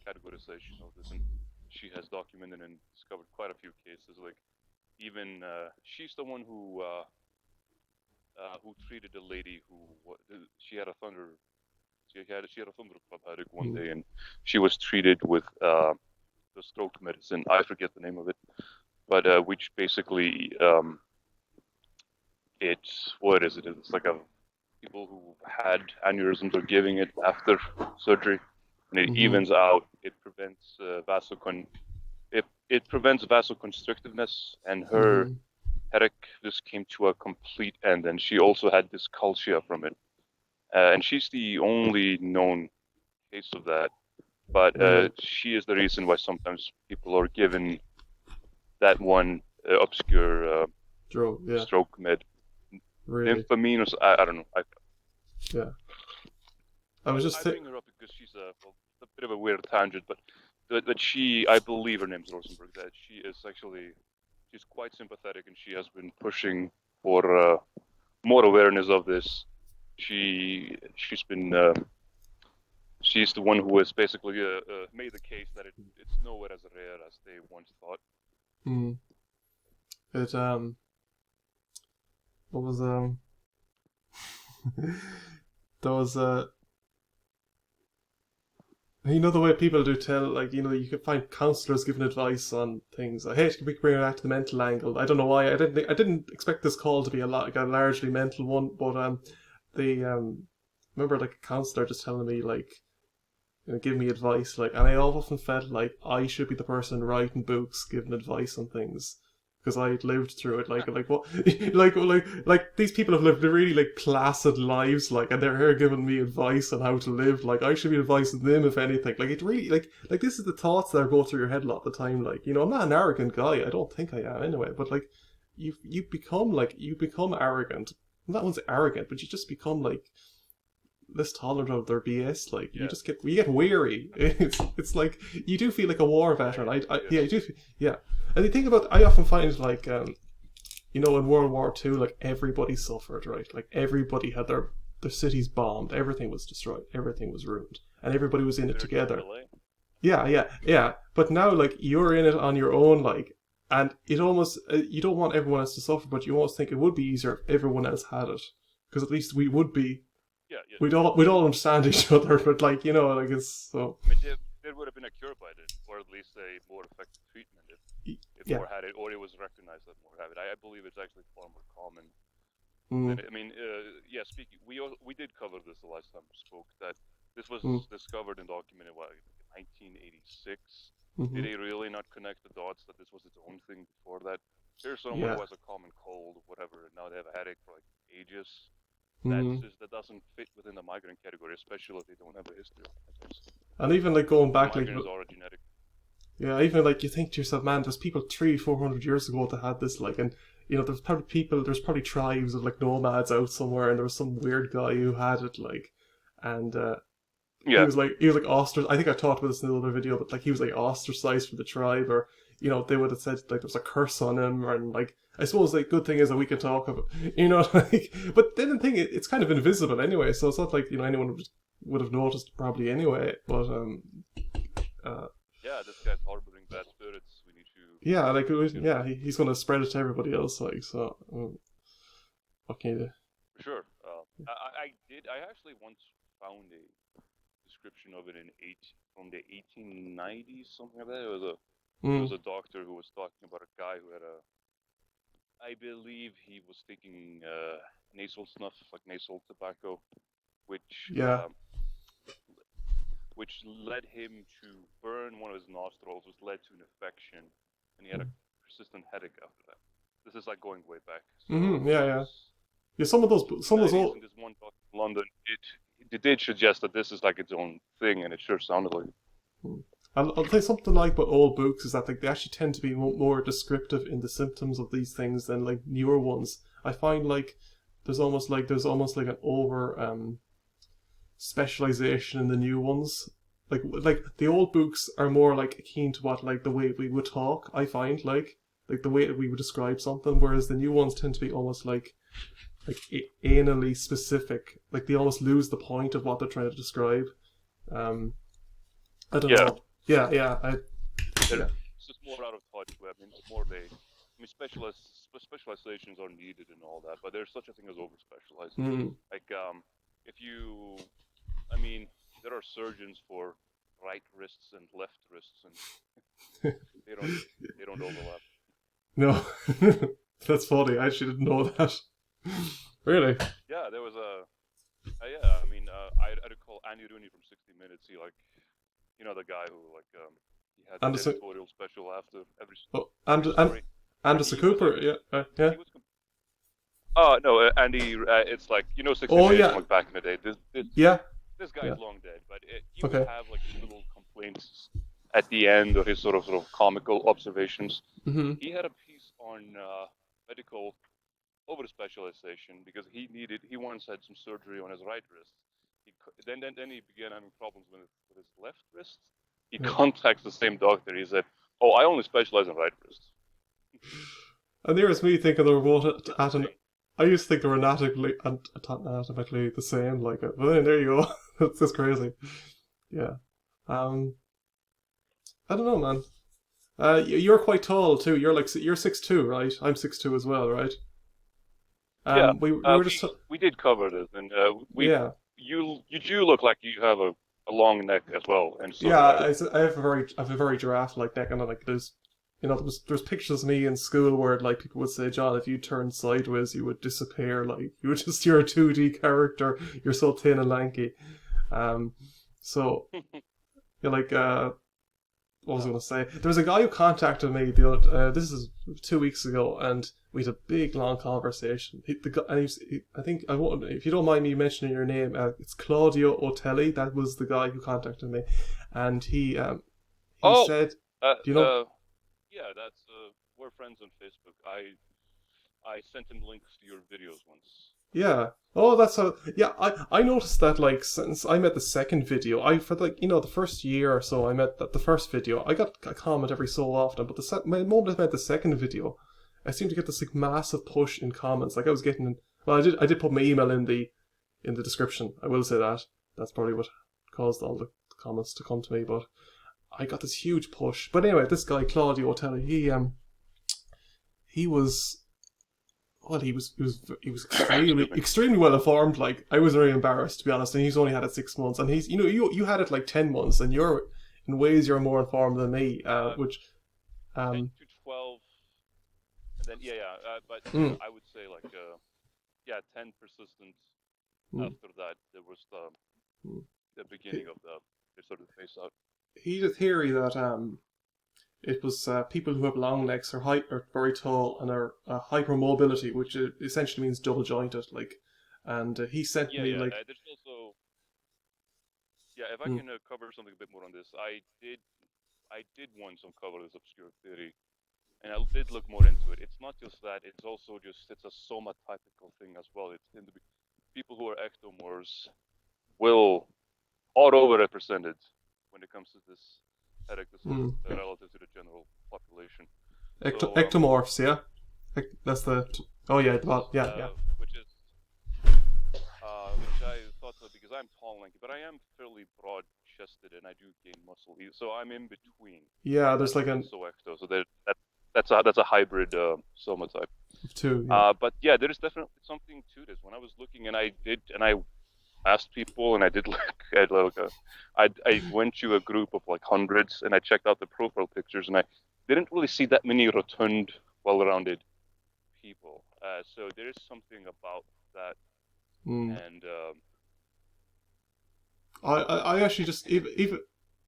categorization of this, and she has documented and discovered quite a few cases. Like even she's the one who treated a lady she had a thunderclap headache one day, and she was treated with the stroke medicine. I forget the name of it, but which basically it's like people who had aneurysms are giving it after surgery, and it evens out. It prevents it prevents vasoconstrictiveness, and her headache just came to a complete end. And she also had dyscalcia from it, and she's the only known case of that. But she is the reason why sometimes people are given that one obscure stroke med. Really? Infamine, I don't know. I was just I bring her up because she's a bit of a weird tangent, but she, I believe her name's Rosenberg, that she's quite sympathetic, and she has been pushing for more awareness of this. She's the one who has basically made the case that it's nowhere as rare as they once thought. What was there was you know the way people do tell, like, you know, you can find counsellors giving advice on things. I hate to bring it back to the mental angle. I don't know why. I didn't expect this call to be a largely mental one, but remember like a counsellor just telling me, like, you know, give me advice, like, and I often felt like I should be the person writing books giving advice on things, because I'd lived through it. Like what, like these people have lived really like placid lives, like, and they're here giving me advice on how to live. Like I should be advising them, if anything. Like it really, like this is the thoughts that go through your head a lot of the time. Like, you know, I'm not an arrogant guy. I don't think I am anyway. But like, you become arrogant. That one's arrogant, but you just become like less tolerant of their BS. Like you get weary. It's like you do feel like a war veteran. I do. Yeah. And the thing about, I often find, like, you know, in World War II, like, everybody suffered, right? Like, everybody had their cities bombed, everything was destroyed, everything was ruined, and everybody was in it together. Yeah. But now, like, you're in it on your own, like, and it almost, you don't want everyone else to suffer, but you almost think it would be easier if everyone else had it. Because at least we would be, we'd all understand each other, but, like, you know, like, it's so... I mean, there would have been a cure by this, or at least a more effective treatment if more had it, or it was recognized that more have it. I believe it's actually far more common. I mean, speaking, we did cover this the last time we spoke, that this was discovered and documented in 1986. Did they really not connect the dots that this was its own thing before that? Here's someone who has a common cold, whatever, and now they have a headache for like ages. That doesn't fit within the migraine category, especially if they don't have a history. And even like going back, migraine is already genetic. Yeah, even like you think to yourself, man, there's people 300-400 years ago that had this, like, and you know, there's probably tribes of like nomads out somewhere, and there was some weird guy who had it, like, and Yeah, he was like ostracized. I think I talked about this in the other video, but like he was like ostracized from the tribe, or they would have said like there was a curse on him, and like I suppose like good thing is that we can talk about, like. But then the thing, it's kind of invisible anyway, so it's not like anyone would have noticed probably anyway. But uh, yeah, this guy's harboring bad spirits. We need to, yeah, like you know, he's gonna spread it to everybody else, like so. What can you do? for sure. I actually once found a description of it from the 1890s, something like that. It was Mm, a doctor who was talking about a guy who had I believe he was taking nasal snuff, like nasal tobacco, which yeah. which led him to burn one of his nostrils, which led to an infection, and he had a persistent headache after that. This is like going way back. So Yeah, this yeah. was Yeah, some of those 1890s, old. and this one doctor in London did suggest that this is like its own thing, and it sure sounded like it. Mm. I'll tell you something like about old books is that like they actually tend to be more descriptive in the symptoms of these things than like newer ones. I find like there's almost like an over specialization in the new ones. Like the old books are more like keen to what like the way we would talk. I find like the way that we would describe something, whereas the new ones tend to be almost like anally specific. Like they almost lose the point of what they're trying to describe. I don't Yeah, know. Yeah, yeah, yeah. it's just more out of touch. I mean, it's more they. I mean, specializations are needed and all that, but there's such a thing as over specializing. Mm. Like, if you, I mean, there are surgeons for right wrists and left wrists, and they don't they don't overlap. No, that's funny. I actually didn't know that. Really? Yeah, there was yeah. I mean, I recall Andy Rooney from 60 Minutes. He like, the guy who like he had the Anderson, editorial special after oh, every story, where Anderson he was like Cooper. Yeah, yeah. he was. Oh no, Andy. It's like 60 Oh Minutes yeah, from like back in the day. yeah, This yeah. guy's long dead, but he would Okay. have like little complaints at the end of his sort of comical observations. Mm-hmm. He had a piece on medical over specialization because he once had some surgery on his right wrist. Then he began having problems with his left wrist. He Yeah. contacts the same doctor. He said, "Oh, I only specialize in right wrist." And there's me thinking they were both Just at an. saying. I used to think they were anatomically the same, like it. But then there you go. That's just crazy. Yeah. Um. I don't know, man. You're quite tall too. You're 6'2", right? I'm 6'2" as well, right? Yeah, We were just we did cover this, and yeah. you do look like you have a long neck as well, and so Yeah, do I. I have a very giraffe-like neck, and like there's pictures of me in school where like people would say, John, if you turned sideways, you would disappear. Like you're a 2D character. You're so thin and lanky. Um, so you're like what was I Yeah. going to say? There was a guy who contacted me the other. This is 2 weeks ago, and we had a big long conversation. I think I won't. If you don't mind me mentioning your name, it's Claudio Otelli. That was the guy who contacted me, and he Oh, said, uh, "Do you know?" uh, yeah, that's we're friends on Facebook. I sent him links to your videos once. Yeah. Oh, that's a yeah. I noticed that like since I met the second video, I for like the first year or so I met the first video. I got a comment every so often, but the moment I met the second video, I seemed to get this like massive push in comments. Like I was getting well, I did put my email in the description. I will say that that's probably what caused all the comments to come to me. But I got this huge push. But anyway, this guy Claudio Otelli, he was well, he was extremely well informed. Like I was very embarrassed to be honest, and he's only had it 6 months, and he's you had it like 10 months, and you're in ways you're more informed than me. Which 10 um to 12, and then but mm, I would say like 10 persistent. mm, After that, there was mm. the he, beginning of the sort of phase out. he had a theory that it was people who have long necks are very tall and are hypermobility, which essentially means double jointed. Like, and he sent Yeah, me yeah. like There's also if I mm, can cover something a bit more on this, I did once uncover this obscure theory, and I did look more into it. It's not just that; it's also just it's a somatypical thing as well. It's in the people who are ectomorphs. will are overrepresented when it comes to this headache disorder relative to the general population. So, Ectomorphs, yeah? That's the... Oh, yeah, yeah. which is which I thought so because I'm tall and lanky, but I am fairly broad-chested and I do gain muscle. So I'm in between. Yeah, there's like an... So ecto. So that's a hybrid soma type. Two, yeah. But yeah, there is definitely something to this. When I was looking, and I asked people, and I did look at I went to a group of like hundreds, and I checked out the profile pictures, and I didn't really see that many rotund, well-rounded people. So there is something about that, and I actually just even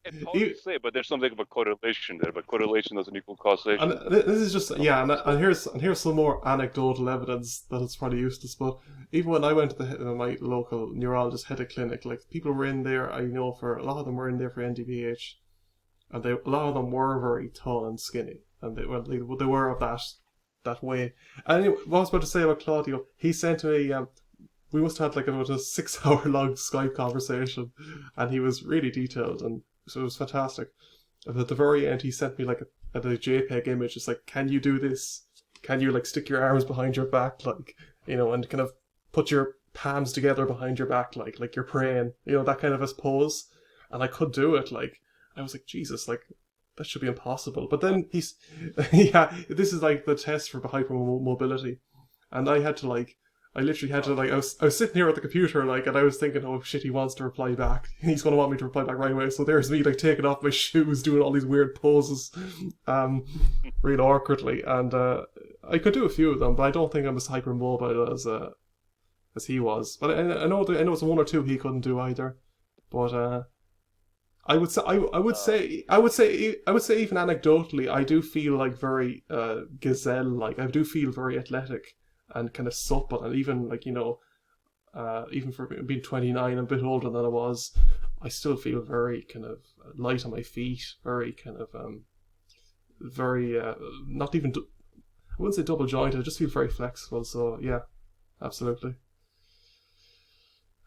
it's hard to say, but there's something of a correlation there. But correlation doesn't equal causation. And this is just and here's some more anecdotal evidence that it's probably useless. But even when I went to my local neurologist headache clinic, like people were in there, I know for a lot of them were in there for NDPH, and a lot of them were very tall and skinny, and they were of that way. And anyway, what I was about to say about Claudio, he sent me. We must have had like about a 6 hour long Skype conversation, and he was really detailed, and so it was fantastic. And at the very end, he sent me like a JPEG image. It's like, can you do this? Can you like stick your arms behind your back, like, you know, and kind of put your palms together behind your back, like you're praying, you know, that kind of a pose. And I could do it. Like, I was like, Jesus, like that should be impossible. But then yeah, this is like the test for hypermobility, and I literally had to I was sitting here at the computer and I was thinking, oh shit, he wants to reply back. He's gonna want me to reply back right away. So there's me taking off my shoes, doing all these weird poses, really awkwardly. And I could do a few of them, but I don't think I'm as hypermobile as he was. But I know it's one or two he couldn't do either. But I would say even anecdotally, I do feel like very gazelle like. I do feel very athletic and kind of supple, and even like, you know, even for being 29, a bit older than I was, I still feel very kind of light on my feet, very kind of very not even I wouldn't say double jointed. I just feel very flexible. So yeah, absolutely.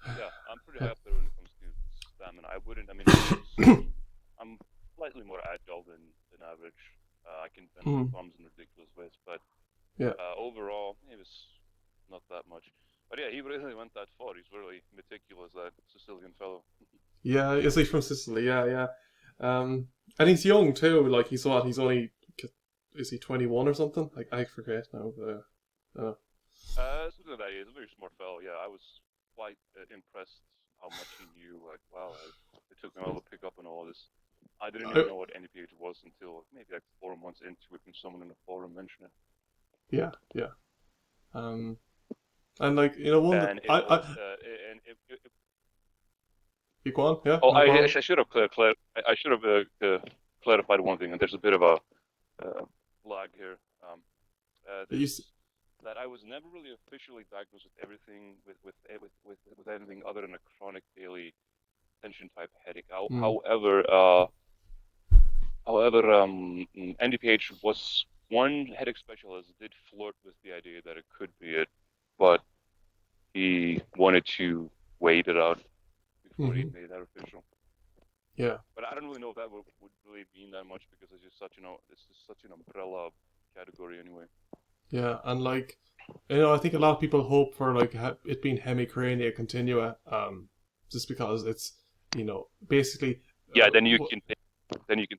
Yeah, I'm pretty happy when it comes to stamina. I mean, I'm slightly more agile than average. I can bend my thumbs in ridiculous ways, but yeah, overall, it was not that much. But yeah, he really went that far. He's really meticulous, that Sicilian fellow. yeah. Is he from Sicily? Yeah, yeah. And he's young too. Like he's what? He's only is he 21 or something? Like I forget now. Something like that. He's a very smart fellow. Yeah, I was quite impressed how much he knew. Like, wow, it took me a while to pick up on all this. I didn't even know what NDPH was until maybe like 4 months into it when someone in the forum mentioned it. Yeah, yeah. And like, you know, you go on, yeah. Oh, I should have clarified one thing, and there's a bit of a lag here. That I was never really officially diagnosed with everything with anything other than a chronic daily tension type headache. However, NDPH was one headache specialist did flirt with the idea that it could be it, but he wanted to wait it out before he made that official. Yeah. But I don't really know if that would really mean that much because it's just such an umbrella category anyway. Yeah, and like, you know, I think a lot of people hope for like it being hemicrania continua, just because it's, you know, basically. Yeah, then you can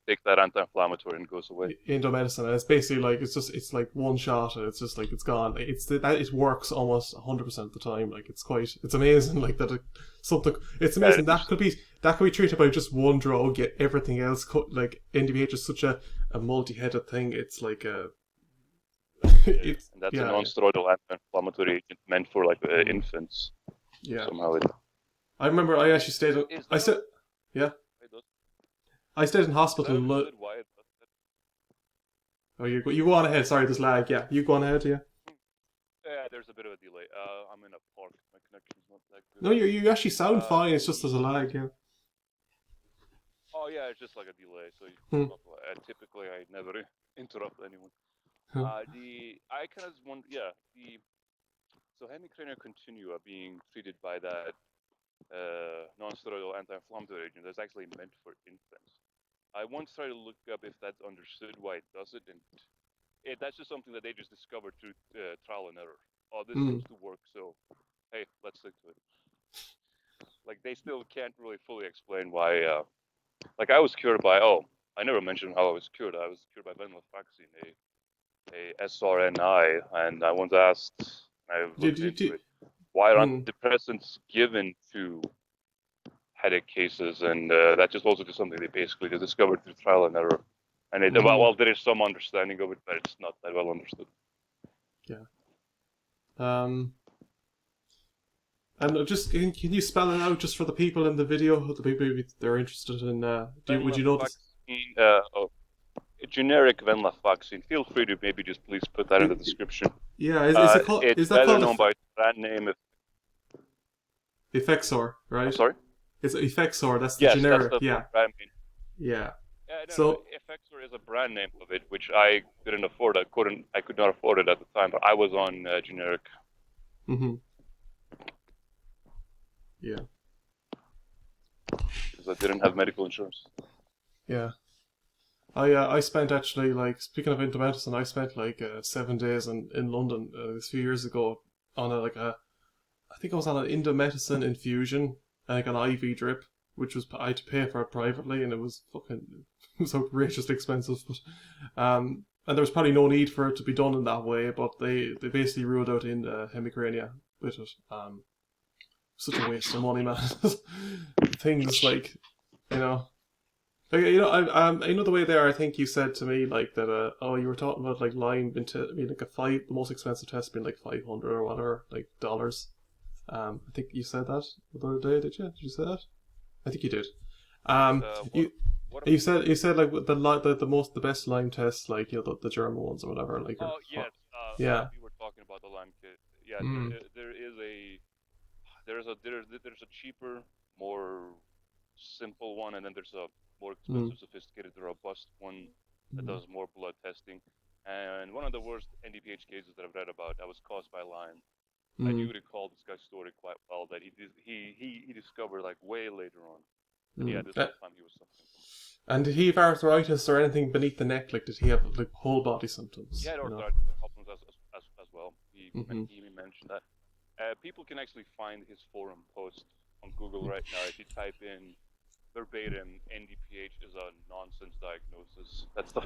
take that anti-inflammatory and it goes away. Indomedicine, and it's basically like it's like one shot and it's just like it's gone. It works almost 100% of the time. Like it's amazing. Like that it's amazing that could be treated by just one drug. Yet everything else like NDPH is such a multi-headed thing. It's like a and that's a non-steroidal anti-inflammatory agent meant for like infants. Yeah. Somehow I remember I actually stayed. Yeah. I stayed in hospital. Oh, you go on ahead. Sorry, there's lag. Yeah, you go on ahead. Yeah. Yeah, there's a bit of a delay. I'm in a park. My connection's not that good. No, you actually sound fine. It's just there's a lag. Yeah. Oh yeah, it's just like a delay. So typically I never interrupt anyone. I kind of want so hemicrania continua being treated by that non-steroidal anti-inflammatory agent that's actually meant for infants. I once tried to look up if that's understood why it does it, and that's just something that they just discovered through trial and error. Oh, this seems to work, so hey, let's stick to it. Like, they still can't really fully explain why. Like, I was cured by, I never mentioned how I was cured. I was cured by venlafaxine, a SRNI, and I once asked, I looked into it, why are antidepressants given to headache cases? And that just also is something they basically just discovered through trial and error. And well, there is some understanding of it, but it's not that well understood. Yeah. And just can you spell it out just for the people in the video, the people they're interested in? Would you know this? Generic venlafaxine. Feel free to maybe just please put that in the description. Yeah, is it called? It's is that better called known by brand name. Effexor, right? I'm sorry. It's Effexor. That's the generic. That's the brand name. Yeah. So Effexor is a brand name of it, which I didn't afford. I could not afford it at the time, but I was on generic. Yeah. Because I didn't have medical insurance. Yeah. I spent actually, like, speaking of medicine, I spent like 7 days in London a few years ago on I think I was on an indomethacin infusion, like an IV drip, which was I had to pay for it privately, and it was outrageously expensive. But and there was probably no need for it to be done in that way, but they basically ruled out in hemicrania with it. Such a waste of money, man. Things like, you know. Like, I know the way there. I think you said to me like that. You were talking about like Lyme being like the most expensive test being like $500 or whatever, like dollars. I think you said that the other day. Did you? Did you say that? I think you did. You said like the best Lyme tests, like the German ones or whatever. Like yes. Yeah. We were talking about the Lyme kit. Yeah. There's a cheaper, more simple one, and then there's a more expensive, sophisticated, robust one that does more blood testing. And one of the worst NDPH cases that I've read about that was caused by Lyme. And you recall this guy's story quite well, that he discovered like way later on. And this whole time he was suffering from. And did he have arthritis or anything beneath the neck? Like, did he have like whole body symptoms? He had arthritis problems as well. He mentioned that. People can actually find his forum post on Google right now. If you type in verbatim, NDPH is a nonsense diagnosis. That's the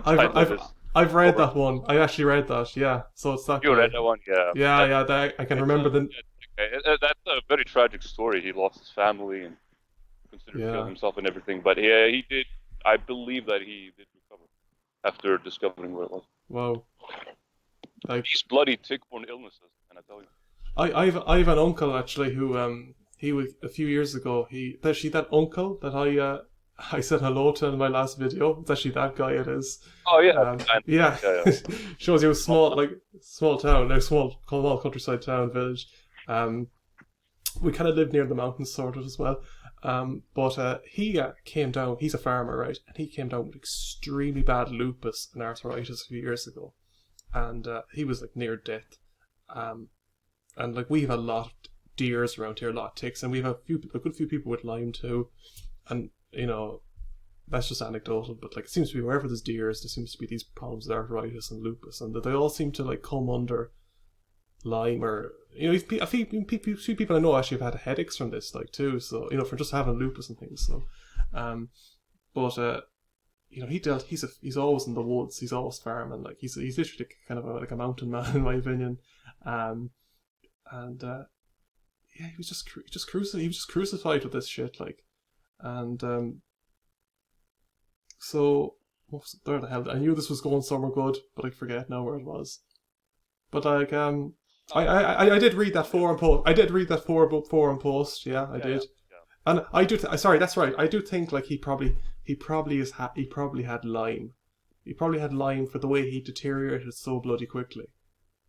title of his. I've read that one. I actually read that. Yeah. So it's that. You read that one, yeah. Yeah. I can remember the. That's a very tragic story. He lost his family and considered killing himself and everything. But yeah, he did. I believe that he did recover after discovering what it was. Wow. These bloody tick-borne illnesses, can I tell you? I have an uncle actually who he was a few years ago. That uncle that I said hello to in my last video. It's actually that guy. It is. Oh yeah. Yeah. Shows you a small town, a small countryside town village. We kind of live near the mountains, sort of as well. But he came down. He's a farmer, right? And he came down with extremely bad lupus and arthritis a few years ago, and he was like near death. And like we have a lot of deers around here, a lot of ticks, and we have a good few people with Lyme too. And that's just anecdotal, but like it seems to be wherever there's deers, there seems to be these problems with arthritis and lupus, and that they all seem to like come under Lyme, or a few people I know actually have had headaches from this, like too. So for just having lupus and things. So, he's always in the woods. He's always farming. Like he's literally kind of like a mountain man in my opinion. He was just crucified with this shit, like, and so where the hell? I knew this was going somewhere good, but I forget now where it was. But like, I did read that forum post. I did read that forum post. Yeah, I did. Yeah. And I do. Sorry, that's right. I do think like he probably had Lyme. He probably had Lyme for the way he deteriorated so bloody quickly.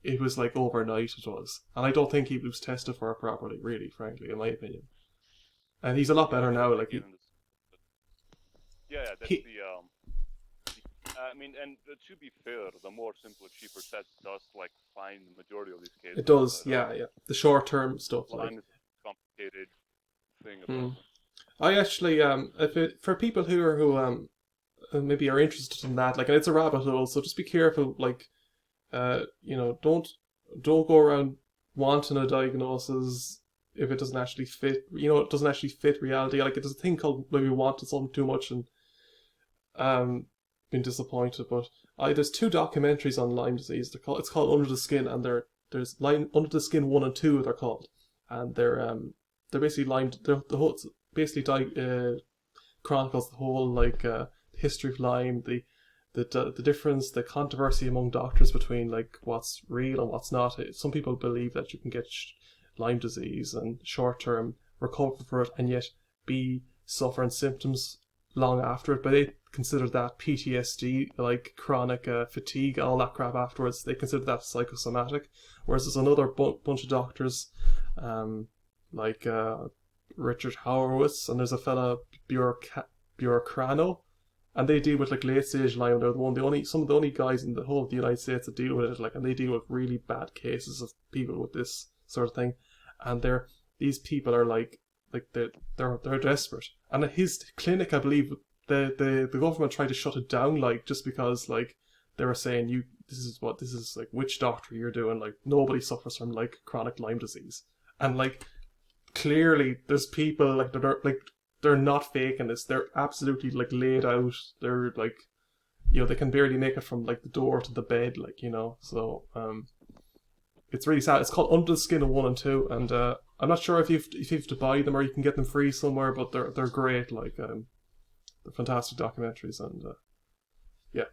It was like overnight. It was, and I don't think he was tested for it properly. Really, frankly, in my opinion. And he's a lot better now. Like, I mean, and to be fair, the more simpler, cheaper test does like find the majority of these cases. It does, yeah. The short-term stuff. Lyme is complicated. thing about them. I actually, for people who maybe are interested in that, like, and it's a rabbit hole, so just be careful, like, don't go around wanting a diagnosis if it doesn't actually fit, it doesn't actually fit reality. Like, there's a thing called maybe wanting something too much and been disappointed. But there's two documentaries on Lyme disease. It's called Under the Skin, and there's Lyme Under the Skin 1 and 2. They're called, and they're basically Lyme. They're the whole basically chronicles the whole like history of Lyme, the difference, the controversy among doctors between like what's real and what's not. Some people believe that you can get Lyme disease and short-term recover for it and yet be suffering symptoms long after it, but they consider that PTSD, like chronic fatigue, all that crap afterwards. They consider that psychosomatic. Whereas there's another bunch of doctors, like Richard Horowitz, and there's a fella Burecrano, and they deal with like late stage Lyme. They're some of the only guys in the whole of the United States that deal with it. Like, and they deal with really bad cases of people with this sort of thing, and these people are like they're desperate. And at his clinic, I believe the government tried to shut it down, like, just because like they were saying this is like witch doctor you're doing. Like, nobody suffers from like chronic Lyme disease, and like clearly there's people like they're not faking this. They're absolutely like laid out. They're like, they can barely make it from like the door to the bed, like, so it's really sad. It's called Under the Skin of 1 and 2, and I'm not sure if you have to buy them or you can get them free somewhere, but they're great. Like, they're fantastic documentaries, and yeah,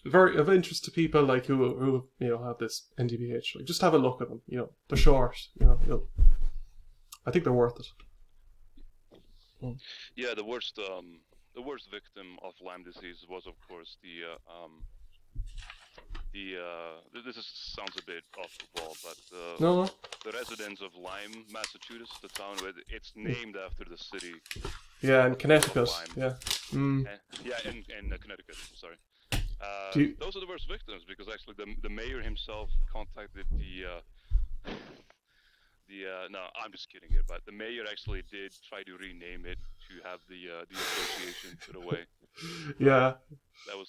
very of interest to people like who have this NDPH. Like, just have a look at them. They're short. I think they're worth it. Yeah, the worst victim of Lyme disease was, of course, sounds a bit off the wall, but No. the residents of Lyme, Massachusetts, the town where it's named after the city. Yeah, in Connecticut. Yeah. Yeah, in Connecticut. Sorry. Those are the worst victims, because actually the mayor himself contacted no, I'm just kidding here, but the mayor actually did try to rename it to have the association put away. Yeah. That was.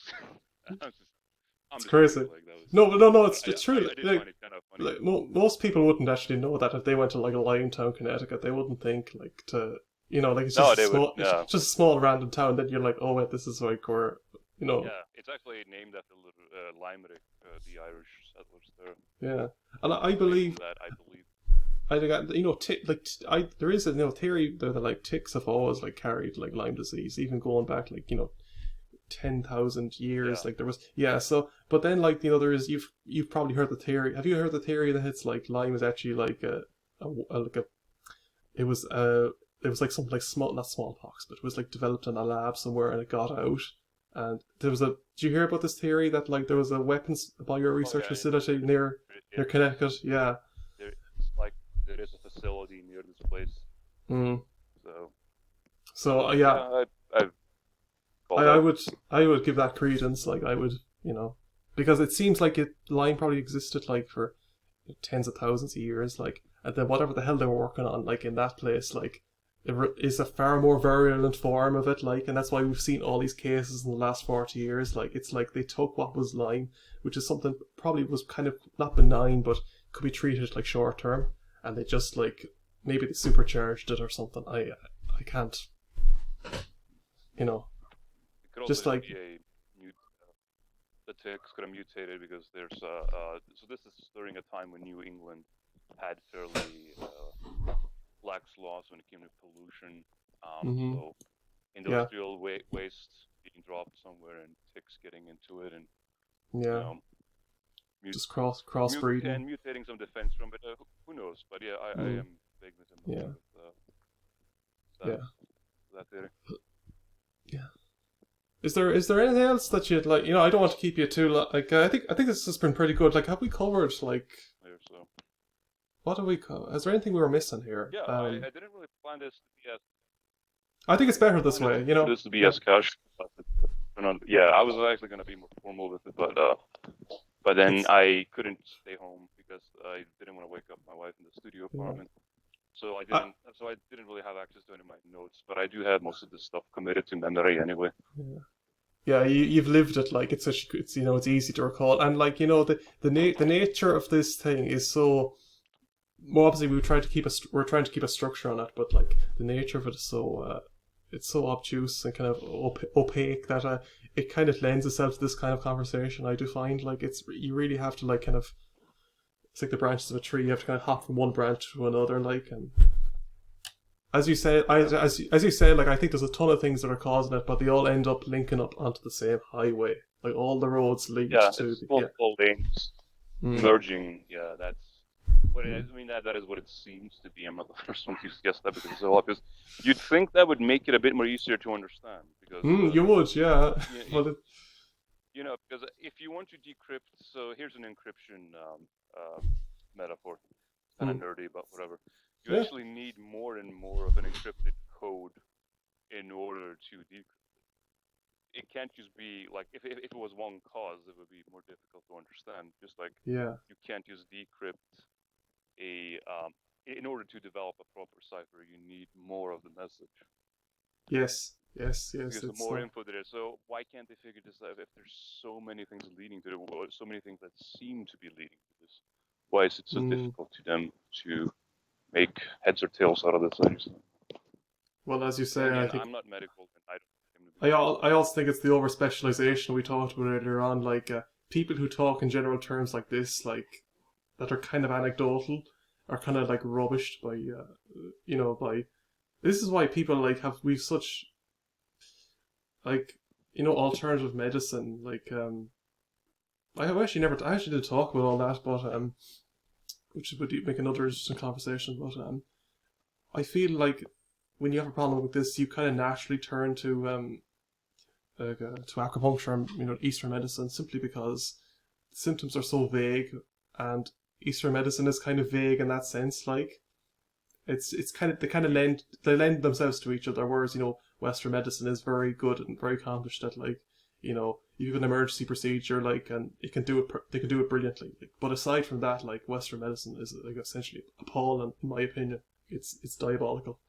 I'm just crazy. Like, that was, No, it's true. I did find it kind of funny. Like, most people wouldn't actually know that if they went to like a Limetown, Connecticut. They wouldn't think like to, like it's just it's just a small random town. Then you're like, oh wait, this is like where, Yeah, it's actually named after Limerick, the Irish settlers there. Yeah, and I believe that. I believe. I think there is a theory that like ticks have always like carried like Lyme disease, even going back like 10,000 years. Yeah. Like there was so but then like there is you've probably heard the theory. Have you heard the theory that it's like Lyme is actually like it was like something like not smallpox, but it was like developed in a lab somewhere and it got out. And did you hear about this theory that like there was a weapons bio research facility near Connecticut? Yeah. There is a facility near this place. So yeah. I would give that credence. Like, I would, because it seems like Lyme probably existed like for tens of thousands of years, like, and then whatever the hell they were working on, like in that place, like, it is a far more virulent form of it, like, and that's why we've seen all these cases in the last 40 years. Like, it's like they took what was Lyme, which is something probably was kind of not benign, but could be treated like short term, and they just like maybe they supercharged it or something. I can't, just like the ticks could have mutated because there's so this is during a time when New England had fairly lax laws when it came to pollution. So industrial waste being dropped somewhere and ticks getting into it, and just crossbreeding and mutating some defense from it. Who knows? But yeah, I am big with that theory. Yeah. Is there anything else that you'd like? I don't want to keep you too like. I think this has been pretty good. Like, have we covered like? So. What have we covered? Is there anything we were missing here? Yeah, I didn't really plan this to be as. I think it's better this way. This to be as casual. Yeah, I was actually going to be more formal with it, but then I couldn't stay home because I didn't want to wake up my wife in the studio apartment. So I didn't really have access to any of my notes, but I do have most of this stuff committed to memory anyway. Yeah. Yeah, you've lived it. Like it's it's easy to recall, and like the nature of this thing is so. Well, obviously we're trying to keep a structure on it, but like the nature of it is so it's so obtuse and kind of opaque that it kind of lends itself to this kind of conversation. I do find like you really have to like kind of it's like the branches of a tree. You have to kind of hop from one branch to another, like and as you said, as you said, like I think there's a ton of things that are causing it, but they all end up linking up onto the same highway. Like all the roads lead to it's multiple lanes merging. Yeah, that's what it is. I mean, that is what it seems to be. I'm not the first one to guess that because it's so obvious. You'd think that would make it a bit more easier to understand because you would, yeah. Because if you want to decrypt, so here's an encryption metaphor, kind of nerdy, but whatever. You actually need more and more of an encrypted code in order to decrypt it. It can't just be like if it was one cause, it would be more difficult to understand. Just like you can't just decrypt in order to develop a proper cipher, you need more of the message. Yes. Because the more info there is. So why can't they figure this out if there's so many things leading to so many things that seem to be leading to this? Why is it so difficult to them to make heads or tails out of this? Well, as you say, I think I'm not medical, and I also think it's the over specialization we talked about earlier on. Like people who talk in general terms like this, like that are kind of anecdotal, are kind of like rubbished by by. This is why people like we've such like alternative medicine. Like I actually did talk about all that, but which would make another interesting conversation. But I feel like when you have a problem with this, you kind of naturally turn to acupuncture and Eastern medicine simply because the symptoms are so vague, and Eastern medicine is kind of vague in that sense. Like it's kind of they lend themselves to each other, whereas Western medicine is very good and very accomplished at like you have an emergency procedure like and they can do it brilliantly. Like, but aside from that, like Western medicine is like essentially appalling in my opinion. It's diabolical.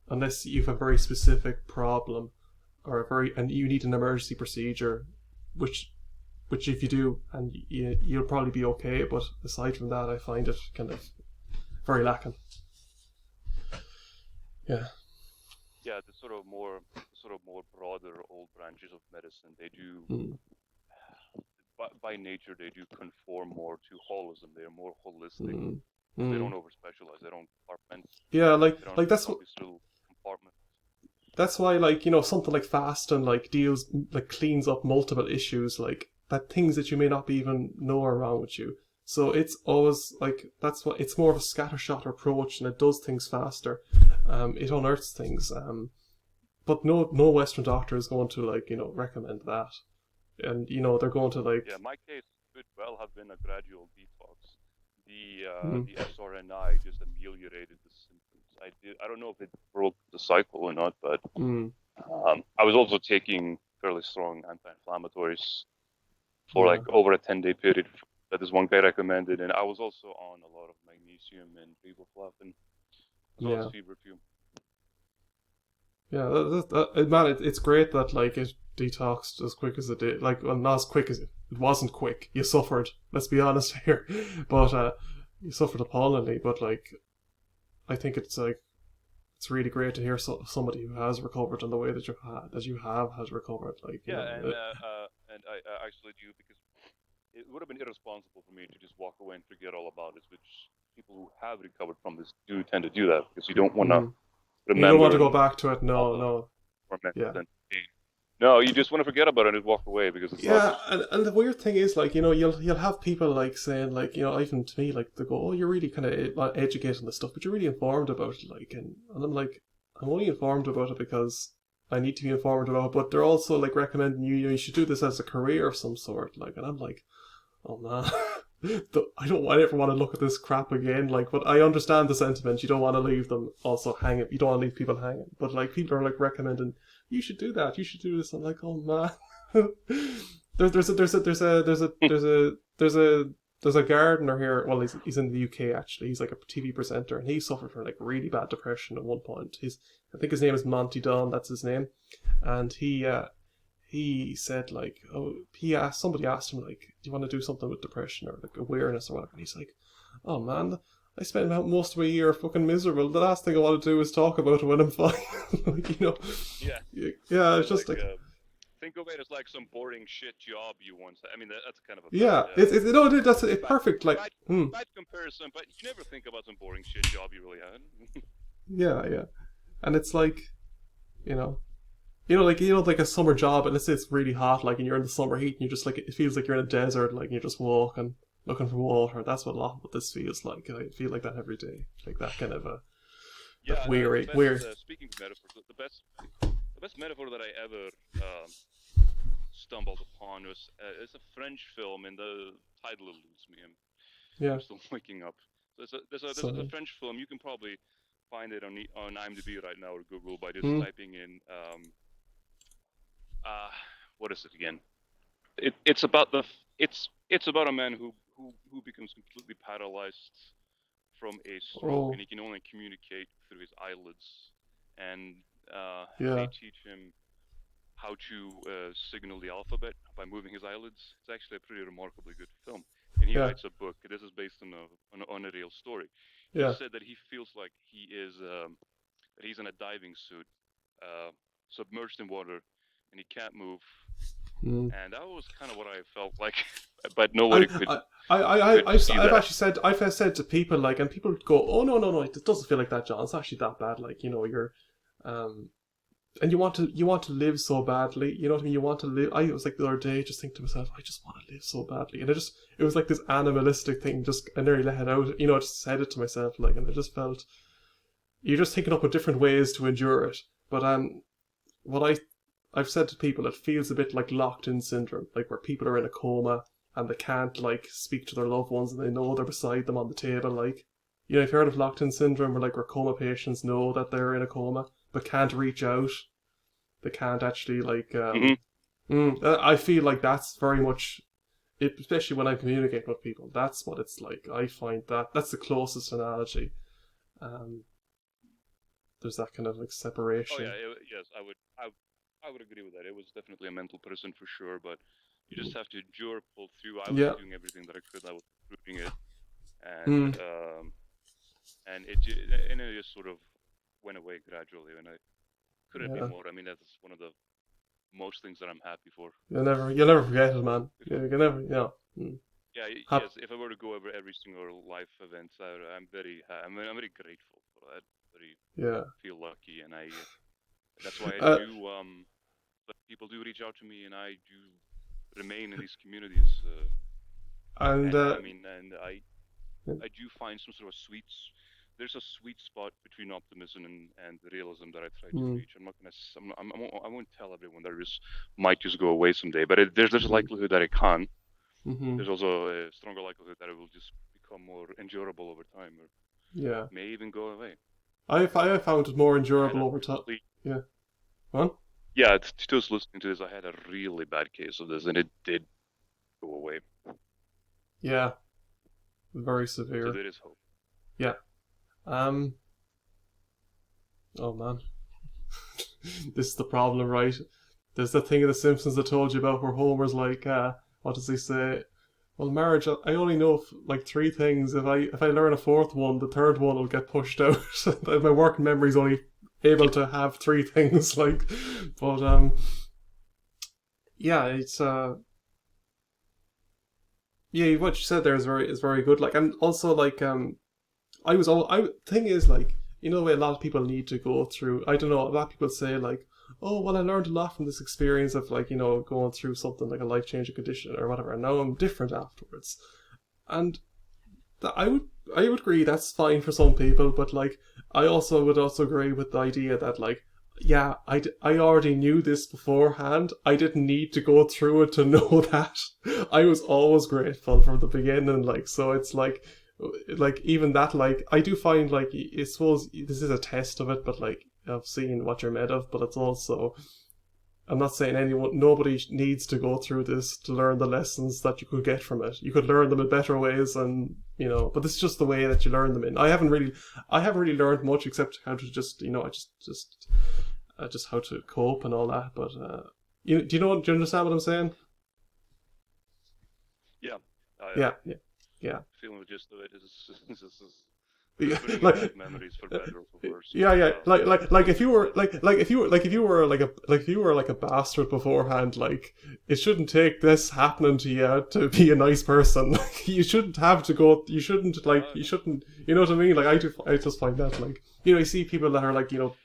Unless you have a very specific problem and you need an emergency procedure, which if you do, and you'll probably be okay. But aside from that, I find it kind of very lacking. Yeah. Yeah, the sort of more broader old branches of medicine, they do by nature they do conform more to holism. They are more holistic. They don't over specialize. They don't compartment. Yeah, like that's what. Compartment. That's why, like something like fasting, like cleans up multiple issues, like that things that you may not even know are wrong with you. So it's always like that's what it's more of a scattershot approach, and it does things faster. It unearths things. But no Western doctor is going to recommend that, and they're going to like. Yeah, my case could well have been a gradual detox. The SRNI just ameliorated the symptoms. I don't know if it broke the cycle or not, but I was also taking fairly strong anti-inflammatories for like over a 10-day period that this one guy recommended, and I was also on a lot of magnesium and riboflavin as well as feverfew. Yeah, man, it's great that like it detoxed as quick as it did. Like, well, not as quick as it wasn't quick. You suffered. Let's be honest here, but you suffered appallingly. But like, I think it's really great to hear somebody who has recovered in the way that you have has recovered. Like, and I actually do, because it would have been irresponsible for me to just walk away and forget all about it, which people who have recovered from this do tend to do that, because you don't want to. You don't want to go back to it. No. No, you just want to forget about it and walk away, because it's and the weird thing is, like, you'll have people like saying, like, even to me, like, they go, "Oh, you're really kind of educated on this stuff, but you're really informed about it," like, and I'm like, I'm only informed about it because I need to be informed about it, but they're also like recommending you should do this as a career of some sort, like, and I'm like, oh man. I don't ever want to look at this crap again. Like, but I understand the sentiment. You don't want to leave them also hanging. You don't want to leave people hanging. But like, people are like recommending you should do that. You should do this. I'm like, oh man. there's there's a gardener here. Well, he's in the UK actually. He's like a TV presenter, and he suffered from like really bad depression at one point. I think his name is Monty Don. That's his name, and he said like, oh, somebody asked him like, do you want to do something with depression or like awareness or whatever? And he's like, oh man, I spent most of my year fucking miserable. The last thing I want to do is talk about it when I'm fine. Like, you know. Yeah. Yeah, it's just like. Think of it as like some boring shit job you once had. I mean, that's kind of a That's perfect. Like bad comparison, but you never think about some boring shit job you really had. Yeah, and it's like, like a summer job, and let's say it's really hot, like, and you're in the summer heat, and you just like it feels like you're in a desert, like you're just walking, looking for water. That's what a lot of this feels like. I feel like that every day, like that kind of a weird. Speaking of metaphors, the best metaphor that I ever stumbled upon was it's a French film, and the title eludes me. I'm still waking up. So there's a French film. You can probably find it on IMDb right now or Google by just typing in what is it again? It's about a man who becomes completely paralyzed from a stroke, and he can only communicate through his eyelids, and they teach him how to signal the alphabet by moving his eyelids. It's actually a pretty remarkably good film, and he writes a book. This is based on a real story. He said that he feels like he's in a diving suit, submerged in water, and he can't move. And that was kind of what I felt like, but nobody could. I've said to people like, and people go, "Oh no, it doesn't feel like that, John. It's actually that bad. Like, you're, and you want to live so badly. You know what I mean? You want to live. I was like the other day, just think to myself, I just want to live so badly, and it was like this animalistic thing. I nearly let it out. I just said it to myself, like, and I just felt you're just thinking up with different ways to endure it. But what I've said to people, it feels a bit like locked-in syndrome, like where people are in a coma and they can't like speak to their loved ones, and they know they're beside them on the table. Like, if you've heard of locked-in syndrome, where coma patients know that they're in a coma but can't reach out, they can't actually like. I feel like that's very much it, especially when I communicate with people. That's what it's like. I find that's the closest analogy. There's that kind of like separation. Oh yeah, yes, I would agree with that. It was definitely a mental person for sure, but you just have to endure, pull through. I was doing everything that I could. I was improving it, and it just sort of went away gradually, and I couldn't be more. I mean, that's one of the most things that I'm happy for. You'll never forget it, man. You can never, Yes. If I were to go over every single life event, I'm very grateful for that. Feel lucky, and that's why I do. But people do reach out to me, and I do remain in these communities. I do find some sort of there's a sweet spot between optimism and realism that I try to reach. I'm not gonna. I won't tell everyone that it might just go away someday, but there's a likelihood that it can. There's also a stronger likelihood that it will just become more endurable over time, or may even go away. I found it more endurable over time. Yeah. What? Yeah, just listening to this, I had a really bad case of this, and it did go away. Yeah. Very severe. So there is hope. Yeah. Oh man. This is the problem, right? There's that thing in The Simpsons I told you about where Homer's like, what does he say? Well, marriage, I only know like 3 things. If I learn a 4th one, the 3rd one will get pushed out. My working memory's only able to have 3 things, like, but yeah, it's yeah, what you said there is very good. Like, and also like thing is, like, the way a lot of people need to go through. I don't know. A lot of people say like, oh, well, I learned a lot from this experience of like, going through something like a life-changing condition or whatever, and now I'm different afterwards. And I would agree that's fine for some people, but like I would also agree with the idea that like, yeah, I already knew this beforehand. I didn't need to go through it to know that. I was always grateful from the beginning, like, so it's like even that, like, I do find like, I suppose this is a test of it, but like, I've seen what you're made of, but it's also I'm not saying nobody needs to go through this to learn the lessons that you could get from it. You could learn them in better ways, and but this is just the way that you learn them in. I haven't really learned much except how to just just how to cope and all that. But do you understand what I'm saying? Yeah. Yeah. Feeling the gist of it is Yeah, bad memories for better or for worse. yeah. Like if you were like a bastard beforehand, like it shouldn't take this happening to you to be a nice person. You shouldn't have to go. You shouldn't. You know what I mean? Like I just find that you see people that are like It was.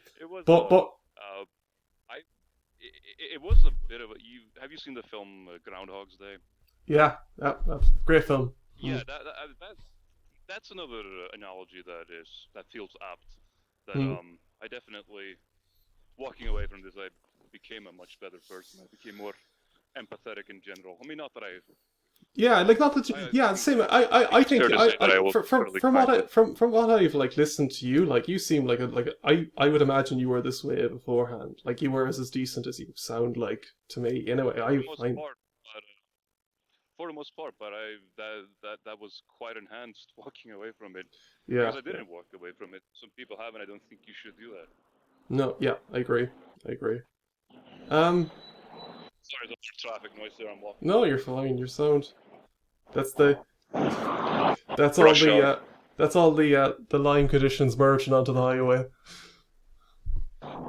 It was a bit of a. Have you seen the film Groundhog's Day? Yeah, great film. Yeah, that's another analogy that feels apt. That I definitely, walking away from this, I became a much better person. I became more empathetic in general. I mean, not that I. Yeah, like not that. Same. I think from what I've like listened to you, like you seem like I would imagine you were this way beforehand. Like you were as decent as you sound like to me. Anyway, for the most part, but that was quite enhanced walking away from it. Yeah. Because I didn't walk away from it. Some people have, and I don't think you should do that. No, yeah, I agree. Sorry, there's traffic noise there. I'm walking. No, you're fine. Your sound. That's all the line conditions merging onto the highway.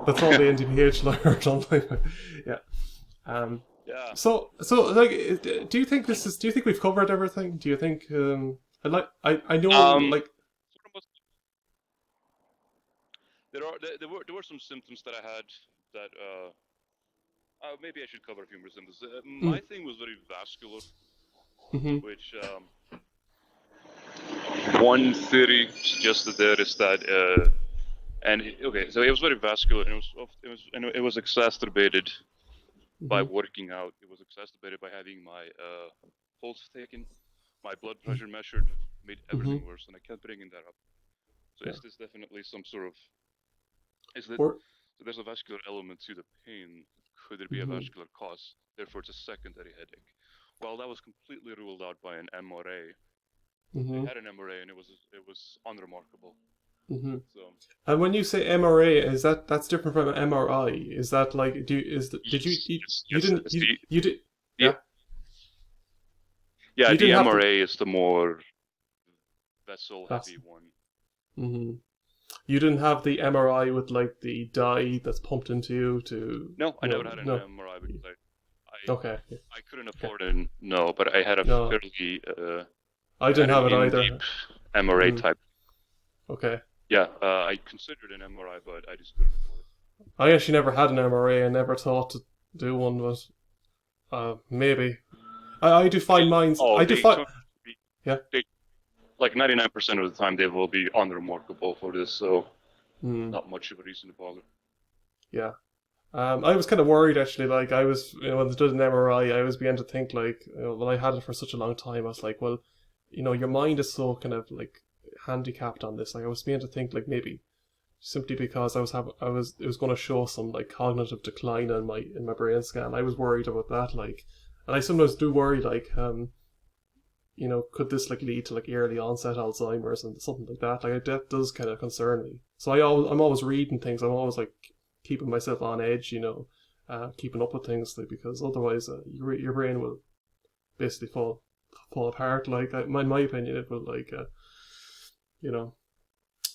That's all the NDPH merged on the highway. Yeah. Yeah. So like, do you think we've covered everything? Do you think I know like there were some symptoms that I had that maybe I should cover a few more symptoms. My thing was very vascular, which one theory suggested there is that so it was very vascular, and it was exacerbated by working out. It was exacerbated by having my pulse taken, my blood pressure measured, made everything worse, and I kept bringing that up. So is this definitely some sort of? So there's a vascular element to the pain. Could there be a vascular cause? Therefore, it's a secondary headache. Well, that was completely ruled out by an MRA. They had an MRA, and it was unremarkable. So, and when you say MRA, is that's different from an MRI? Is that like you did? Yeah. Yeah, the MRA is the more vessel heavy one. You didn't have the MRI with like the dye that's pumped into you to. No, I never had an MRI because I couldn't afford it. No, but I had a fairly. I didn't have it either. MRA type. Okay. Yeah, I considered an MRI, but I just couldn't afford it. I actually never had an MRA. I never thought to do one, but maybe. I do find mine. Like 99% of the time, they will be unremarkable for this, so not much of a reason to bother. Yeah. I was kind of worried actually. Like I was, when they did an MRI, I was beginning to think like, well, I had it for such a long time. I was like, well, your mind is so kind of like handicapped on this. Like I was beginning to think like maybe simply because it was going to show some like cognitive decline in my brain scan. I was worried about that. Like, and I sometimes do worry like, could this like lead to like early onset Alzheimer's and something like that? Like that does kind of concern me. So I'm always reading things. I'm always like keeping myself on edge, keeping up with things, like, because otherwise your brain will basically fall apart. Like in my opinion, it will like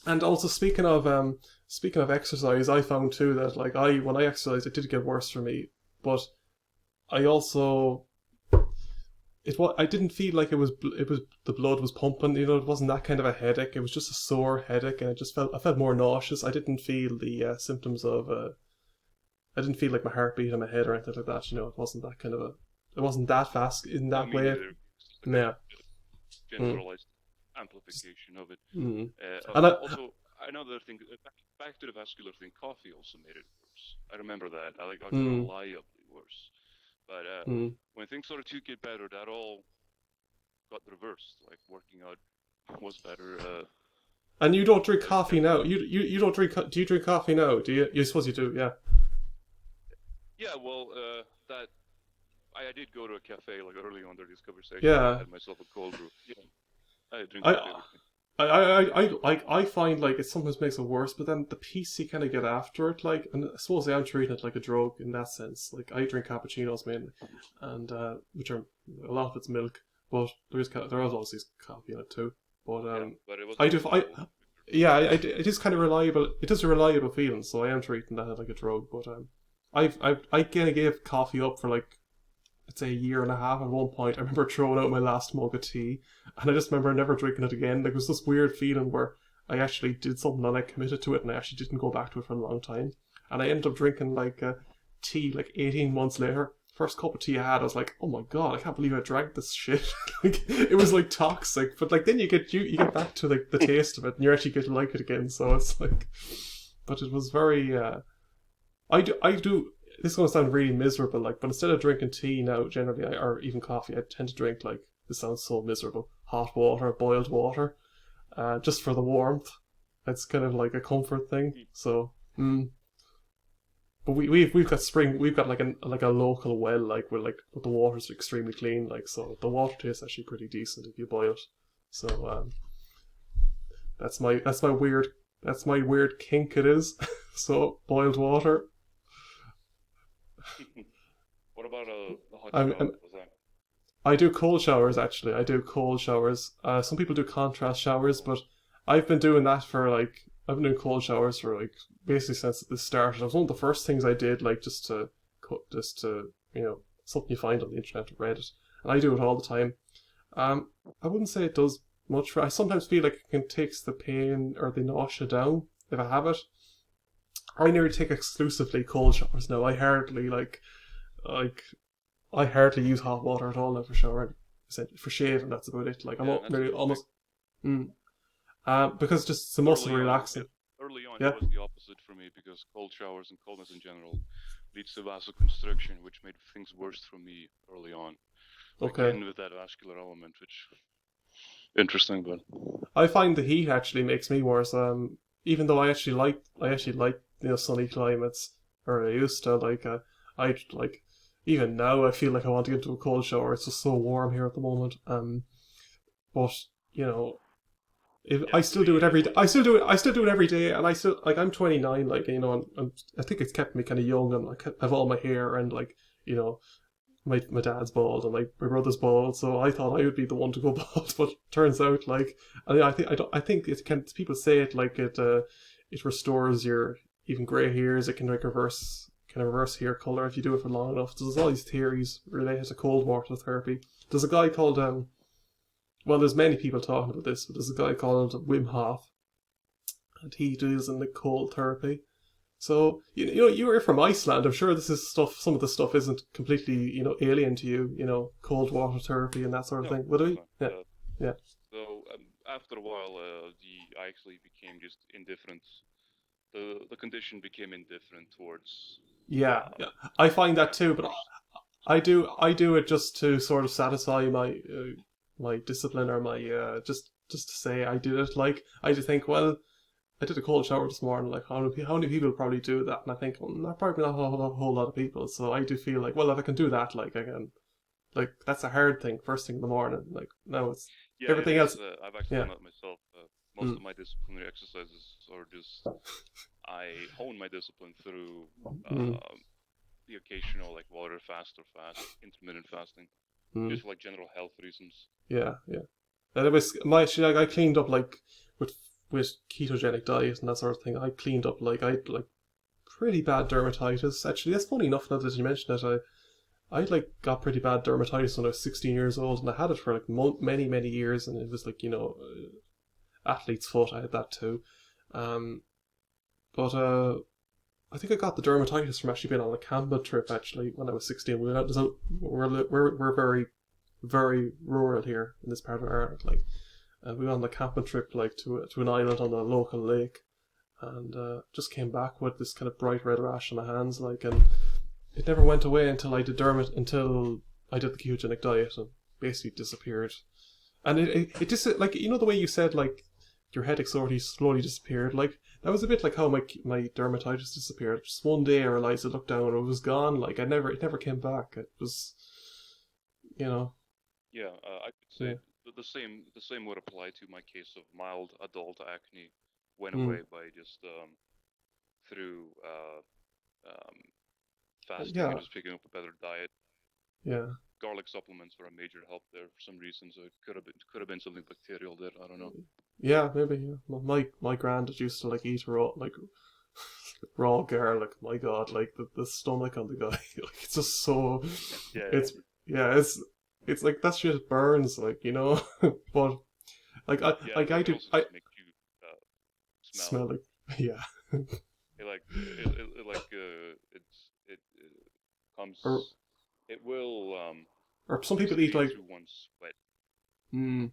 And also speaking of exercise, I found too that like when I exercised, it did get worse for me, but I also. I didn't feel like it was the blood was pumping, it wasn't that kind of a headache. It was just a sore headache, and I felt more nauseous. I didn't feel the symptoms of I didn't feel like my heartbeat in my head or anything like that. It wasn't that kind of it wasn't that fast in that way. Yeah. Generalized amplification of it. And also, another thing, back to the vascular thing, coffee also made it worse. I remember that. I got reliably worse. But when things started to get better, that all got reversed. Like working out was better. And you don't drink coffee now. You don't drink. Do you drink coffee now? Do you? You suppose you do, yeah. Yeah, well, that I did go to a cafe like early on during this conversation. I Yeah, had myself a cold brew. Yeah, I drink I, coffee every day. I find like it sometimes makes it worse, but then the peace you kind of get after it, like, and I suppose I am treating it like a drug in that sense. Like I drink cappuccinos mainly, and which are a lot of it's milk, but there is obviously coffee in it too. But Yeah, but it was I not do so I cold. yeah, it is kind of reliable. It is a reliable feeling, so I am treating that like a drug. But I kind of gave coffee up for like I'd say a year and a half. At one point, I remember throwing out my last mug of tea, and I just remember never drinking it again. Like, it was this weird feeling where I actually did something and I committed to it, and I actually didn't go back to it for a long time. And I ended up drinking like tea like 18 months later. First cup of tea I had, I was like, "Oh my god, I can't believe I drank this shit." Like, it was like toxic, but like then you get back to like the taste of it, and you actually get to like it again. So it's like, but it was very. I do. This is gonna sound really miserable, like, but instead of drinking tea now, generally, or even coffee, I tend to drink like this sounds so miserable: hot water, boiled water, just for the warmth. It's kind of like a comfort thing. So, but we've got we've got like a local well, like where like but the water's extremely clean, like so the water tastes actually pretty decent if you boil it. So that's my weird kink. It is so boiled water. What about a hot I'm, shower? I'm Was that? I do cold showers actually. I do cold showers. Some people do contrast showers, but I've been doing that for like I've been doing cold showers for like basically since this started. It was one of the first things I did, like just to something you find on the internet, Reddit, and I do it all the time. I wouldn't say it does much for. I sometimes feel like it can takes the pain or the nausea down if I have it. I nearly take exclusively cold showers now. Like I hardly use hot water at all now for showering. For shaving, that's about it. Like I'm Yeah, that's nearly interesting. almost, mm, because just it's the muscle Early on, relaxing. early on, it Yeah. was the opposite for me because cold showers and coldness in general leads to vasoconstriction, which made things worse for me early on. Okay. Again, with that vascular element, which interesting, but I find the heat actually makes me worse. Even though I actually like sunny climates, or I used to like. I like even now I feel like I want to get into a cold shower. It's just so warm here at the moment. But you know, if yeah, I to still do me it it every day. was I still do it. I still do it every day, and I still like. I'm 29, like and I think it's kept me kind of young, and like I have all my hair, and like you know, my dad's bald, and like my brother's bald, so I thought I would be the one to go bald, but turns out like I think it can. People say it like it restores your even grey hairs. It can like reverse hair color if you do it for long enough. So there's all these theories related to cold water therapy. There's a guy called well, there's many people talking about this, but there's a guy called Wim Hof, and he does in the cold therapy. So you were from Iceland. I'm sure this is stuff. Some of the stuff isn't completely alien to you. Cold water therapy and that sort of no, thing. of Would course it? not. Yeah, yeah, So after a while, the I actually became just indifferent. The condition became indifferent towards yeah, yeah. I find that too, but showers. I do it just to sort of satisfy my discipline or my just to say I did it. Like I just think, well, I did a cold shower this morning. Like how many people probably do that? And I think, well, not probably not a whole lot of people. So I do feel like, well, if I can do that, like I can, like that's a hard thing first thing in the morning. Like no, it's Yeah, it everything is. else. I've actually Yeah. done that myself. Most Mm, of my disciplinary exercises are just I hone my discipline through mm, the occasional like water fast or intermittent fasting, mm. just for like general health reasons. Yeah, yeah. And it was my actually like I cleaned up like with with ketogenic diet and that sort of thing. I cleaned up like I had like pretty bad dermatitis. Actually, that's funny enough now that you mention it. I like got pretty bad dermatitis when I was 16 years old, and I had it for like many years, and it was like athlete's foot. I had that too. Um, but I think I got the dermatitis from actually being on a camping trip. Actually, when I was 16, we're very rural here in this part of Ireland. Like, and we went on a camping trip like to an island on a local lake, and just came back with this kind of bright red rash on my hands, like, and it never went away until I did the ketogenic diet and basically disappeared. And it just like the way you said like your headache slowly disappeared. Like that was a bit like how my dermatitis disappeared. Just one day I realized I looked down and it was gone. Like it never came back. It was, you know, Yeah, I could yeah, say the same would apply to my case of mild adult acne. Went mm, away by just through fasting and yeah, just picking up a better diet. yeah. Garlic supplements were a major help there for some reason, so it could have been something bacterial there. I don't know. Yeah, maybe. Yeah. My granddad used to like eat raw garlic. My God, like the stomach on the guy, like it's just so. Yeah, It's yeah, it's like that shit burns, like you know. But yeah. like I It do also I just makes you smell. smell like yeah. It Or comes. It will or some people eat permeate like through one's sweat. mm,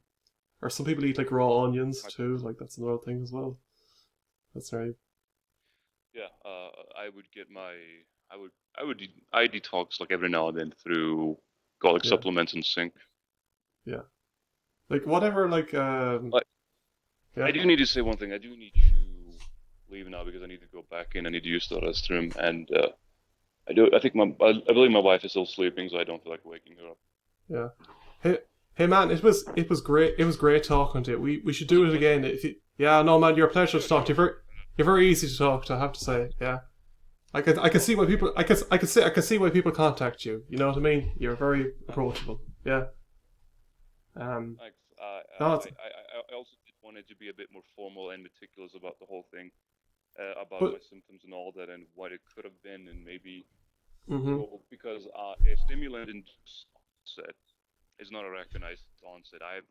or some people eat like raw onions I, too. Like that's another thing as well. That's right. yeah, I would get my. I detox like every now and then through garlic Yeah, supplements and zinc. yeah. Like whatever. But I Yeah. do need to say one thing. I do need to leave now because I need to go back in. I need to use the restroom, and I do. I think I believe my wife is still sleeping, so I don't feel like waking her up. Yeah. Hey, hey man, it was great. It was great talking to you. We should Was do a it pleasure. again. If you, yeah, no man, you're a pleasure to Yeah, talk to. sure. You're very easy to talk to. I have to say. Yeah. I can see why people I can see why people contact you. You know what I mean? You're very approachable. Yeah. Um. Thanks. No, it's, I also did want it to be a bit more formal and meticulous about the whole thing, about my but. symptoms and all that, and what it could have been, and maybe Mhm. well, because a stimulant induced onset is not a recognized onset. I've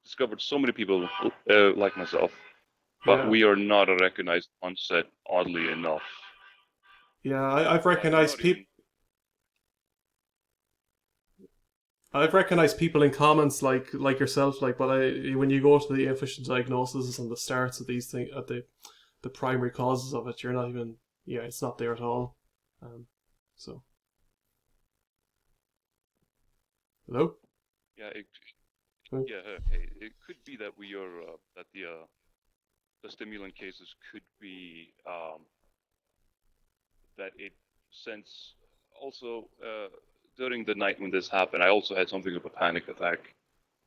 discovered so many people like myself, but Yeah. we are not a recognized onset, oddly enough. Yeah. I've Like recognized not people. even. I've recognized people in comments like yourself, like, but when you go to the official diagnosis and the starts of these things at the primary causes of it, you're not even yeah, it's not there at all. Um, so hello. Yeah, Hmm. yeah. Hey, it could be that we are that the stimulant cases could be that it since also during the night when this happened, I also had something of a panic attack.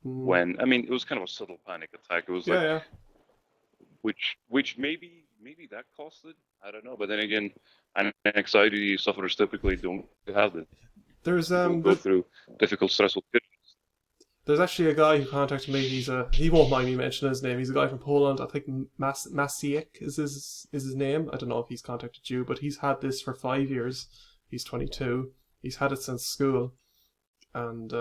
Mm. When I mean, it was kind of a subtle panic attack. It was Yeah, like yeah. which maybe that caused it. I don't know. But then again, anxiety sufferers typically don't have it. There's People go through difficult, stressful periods. there's actually a guy who contacted me. He won't mind me mentioning his name. He's a guy from Poland. I think Masiek is his name. I don't know if he's contacted you, but he's had this for 5 years. He's 22. He's had it since school, and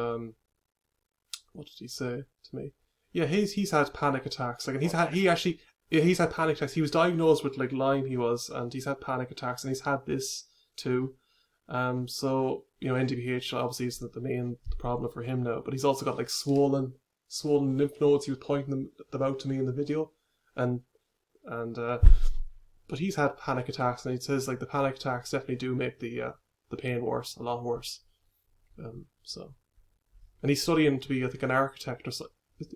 what did he say to me? Yeah, he's had panic attacks. Like, and Oh, nice. he's had panic attacks. He was diagnosed with like Lyme. He was, and he's had panic attacks, and he's had this too. So NDPH obviously isn't the main problem for him now, but he's also got like swollen lymph nodes. He was pointing them out to me in the video, and and but he's had panic attacks, and he says like the panic attacks definitely do make the pain worse, a lot worse. So. And he's studying to be, I think, an architect or so.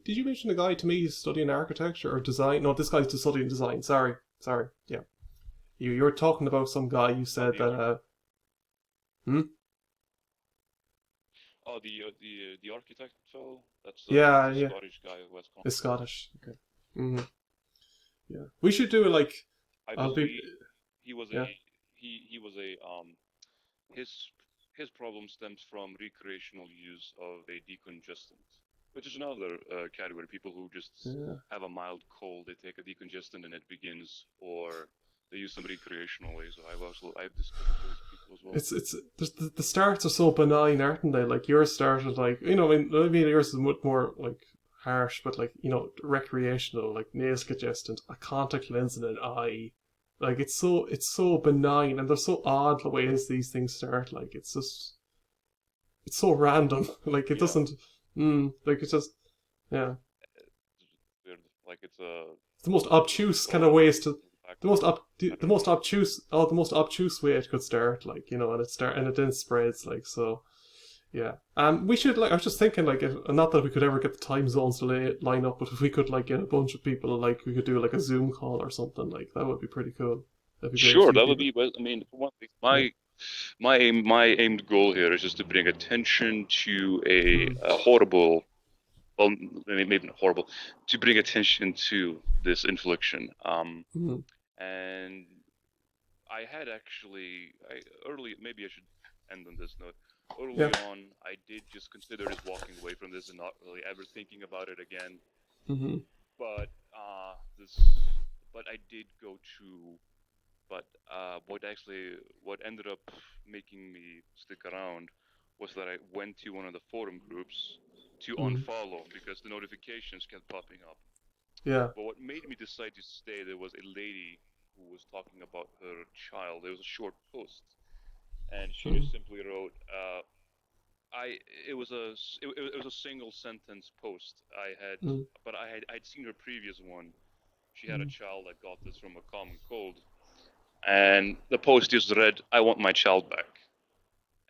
Did you mention a guy to me who's studying architecture or design? No, this guy's just studying design. Sorry. Yeah, you were talking about some guy. You Oh, said that. Hmm? the architect fellow. That's Yeah, a yeah. Scottish guy who has It's Scottish. Okay. Hmm. Yeah, we should do it like. I I'll be. believe he was a Yeah. he was a his his problem stems from recreational use of a decongestant, which is another category. People who just Yeah. have a mild cold, they take a decongestant and it begins, or they use them recreationally. So I've discovered those people as well. It's the starts are so benign, aren't they? Like yours started like I mean yours is much more like harsh, but like recreational, like nails congestant, a contact lens in an eye, like it's so benign, and they're so odd the ways these things start. Like it's so random. Like it Yeah, doesn't, like it's just yeah. it's weird. Like it's a It's the most what you obtuse kind call of it. ways to the most Background. I the don't most know. obtuse the most obtuse way it could start, like and it then spreads like so. Yeah. We should like. I was just thinking like, if, not that we could ever get the time zones to line up, but if we could like get a bunch of people, like we could do like a Zoom call or something, like that would be pretty cool. That'd be great to Sure, see that would people. be. Well, I mean, for one thing, Yeah. my aimed goal here is just to bring attention to Mm. a horrible. Well, maybe not horrible. To bring attention to this infliction. Mm. And I had actually, early. Maybe I should end on this note. Yeah. Early on, I did just consider just walking away from this and not really ever thinking about it again. Mm-hmm. But this, but I did go to. But what ended up making me stick around was that I went to one of the forum groups to Mm. unfollow because the notifications kept popping up. Yeah. But what made me decide to stay, there was a lady who was talking about her child. There was a short post, and she Mm. just simply wrote, "I." It was a single sentence post. Mm. I'd seen her previous one. She had a Mm. child that got this from a common cold, and the post just read, "I want my child back,"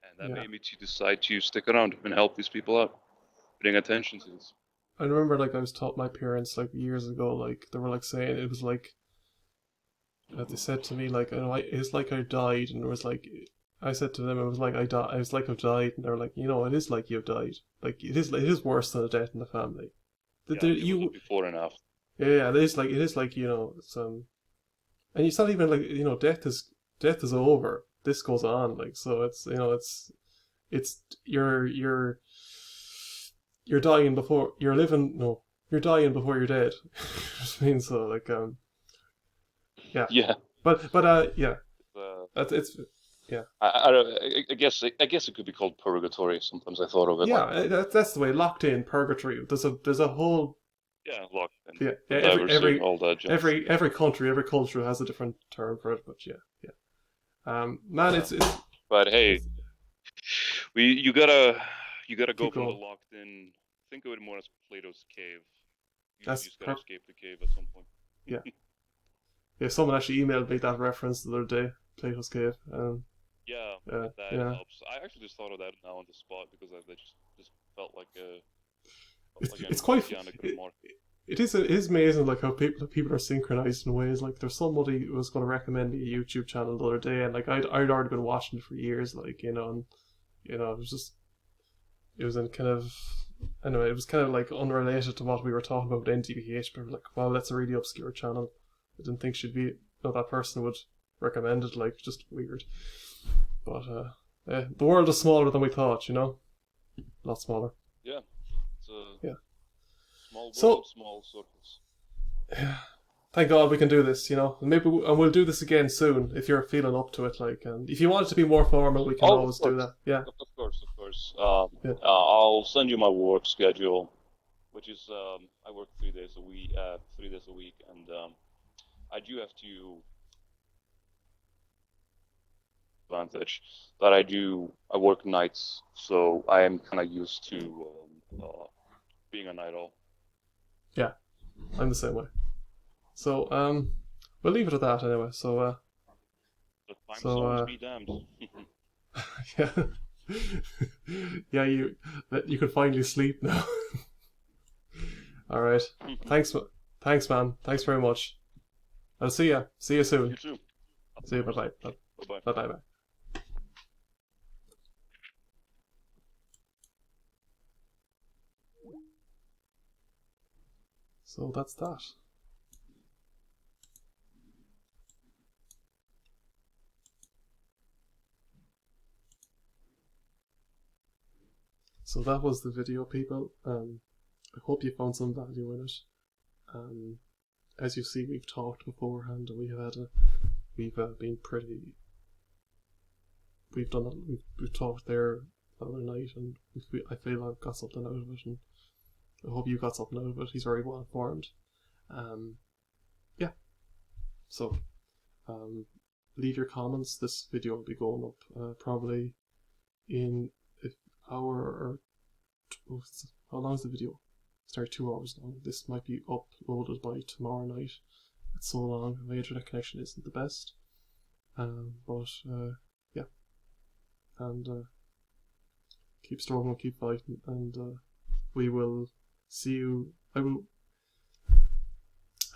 and that Yeah. made me to decide to stick around and help these people out, bring attention to this. I remember like I was taught my parents like years ago, like they were like saying it was like they said to me like, you know, it's like I died, and it was like I said to them it was like I died. I was like I've died, and they're like, you know, it is like you've died. Like it is worse than a death in the family. Yeah, it was a You before and after. yeah, it is like you know some, and it's not even like you know death is over. This goes on like so it's you know it's you're dying before you're living. No, you're dying before you're dead. I mean, so like yeah, Yeah. but yeah, Uh, it's yeah. I guess it could be called purgatory. Sometimes I thought of it like Yeah, that. that's the way. Locked in purgatory. There's a whole Yeah, locked in, yeah. diversity, all that jazz. Every country, every culture has a different term for it. But yeah, yeah. Man, Yeah, it's but hey, it's we you gotta go keep from the going. locked in. Think of it more as Plato's cave. You That's just gotta escape the cave at some point. yeah. Yeah, someone actually emailed me that reference the other day, Plato's Cave. Yeah, that Yeah, helps. I actually just thought of that now on the spot because that just felt like it's an quite. organic It, remark. it is amazing like how people are synchronized in ways. Like there's somebody who was going to recommend me a YouTube channel the other day, and like I'd already been watching it for years. Like you know, and you know, it was in kind of anyway, it was kind of like unrelated to what we were talking about with NDPH. But we were like, wow, that's a really obscure channel. I didn't think she'd be. You know, that person would recommend it. Like just weird. But the world is smaller than we thought. You know, a lot smaller. Yeah, it's a Yeah. small So world, small circles. thank God we can do this, you know. And maybe and we'll do this again soon if you're feeling up to it. Like, and if you want it to be more formal, we can Oh, of always do course, that. Yeah, of course, of course. yeah. I'll send you my work schedule, which is I work 3 days a week, and I do have to advantage that I work nights, so I am kind of used to being a night owl. Yeah, I'm the same way. So we'll leave it at that anyway. The time So zones be damned. yeah, yeah. You can finally sleep now. All right. Thanks, thanks, man. Thanks very much. I'll see ya. See you soon. You too. See you. Bye bye. Bye bye. Bye bye. So that's that. So that was the video, people. I hope you found some value in it. As you see, we've talked beforehand, and we've been pretty. We've talked there the other night, and I feel I've got something out of it, and I hope you got something out of it. He's very well informed. Yeah. So, leave your comments. This video will be going up probably in an hour or how long is the video? It's 2 hours long. This might be uploaded by tomorrow night. It's so long. My internet connection isn't the best. But yeah, and keep struggling, keep fighting, and we will see you. I will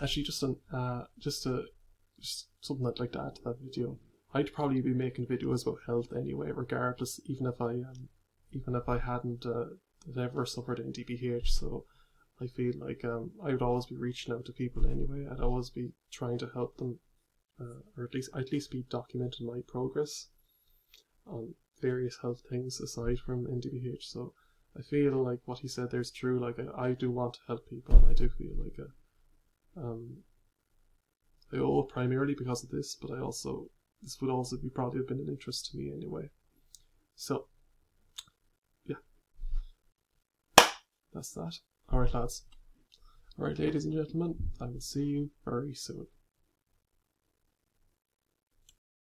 actually just something I'd like to add to that video. I'd probably be making videos about health anyway, regardless, even if I hadn't ever suffered NDPH. So I feel like I would always be reaching out to people anyway. I'd always be trying to help them, or at least be documenting my progress on various health things aside from NDPH. So I feel like what he said there is true. Like I do want to help people, and I do feel like I owe it primarily because of this, but this would also be probably have been an interest to me anyway. So yeah, that's that. Alright lads. Alright ladies and gentlemen, I will see you very soon.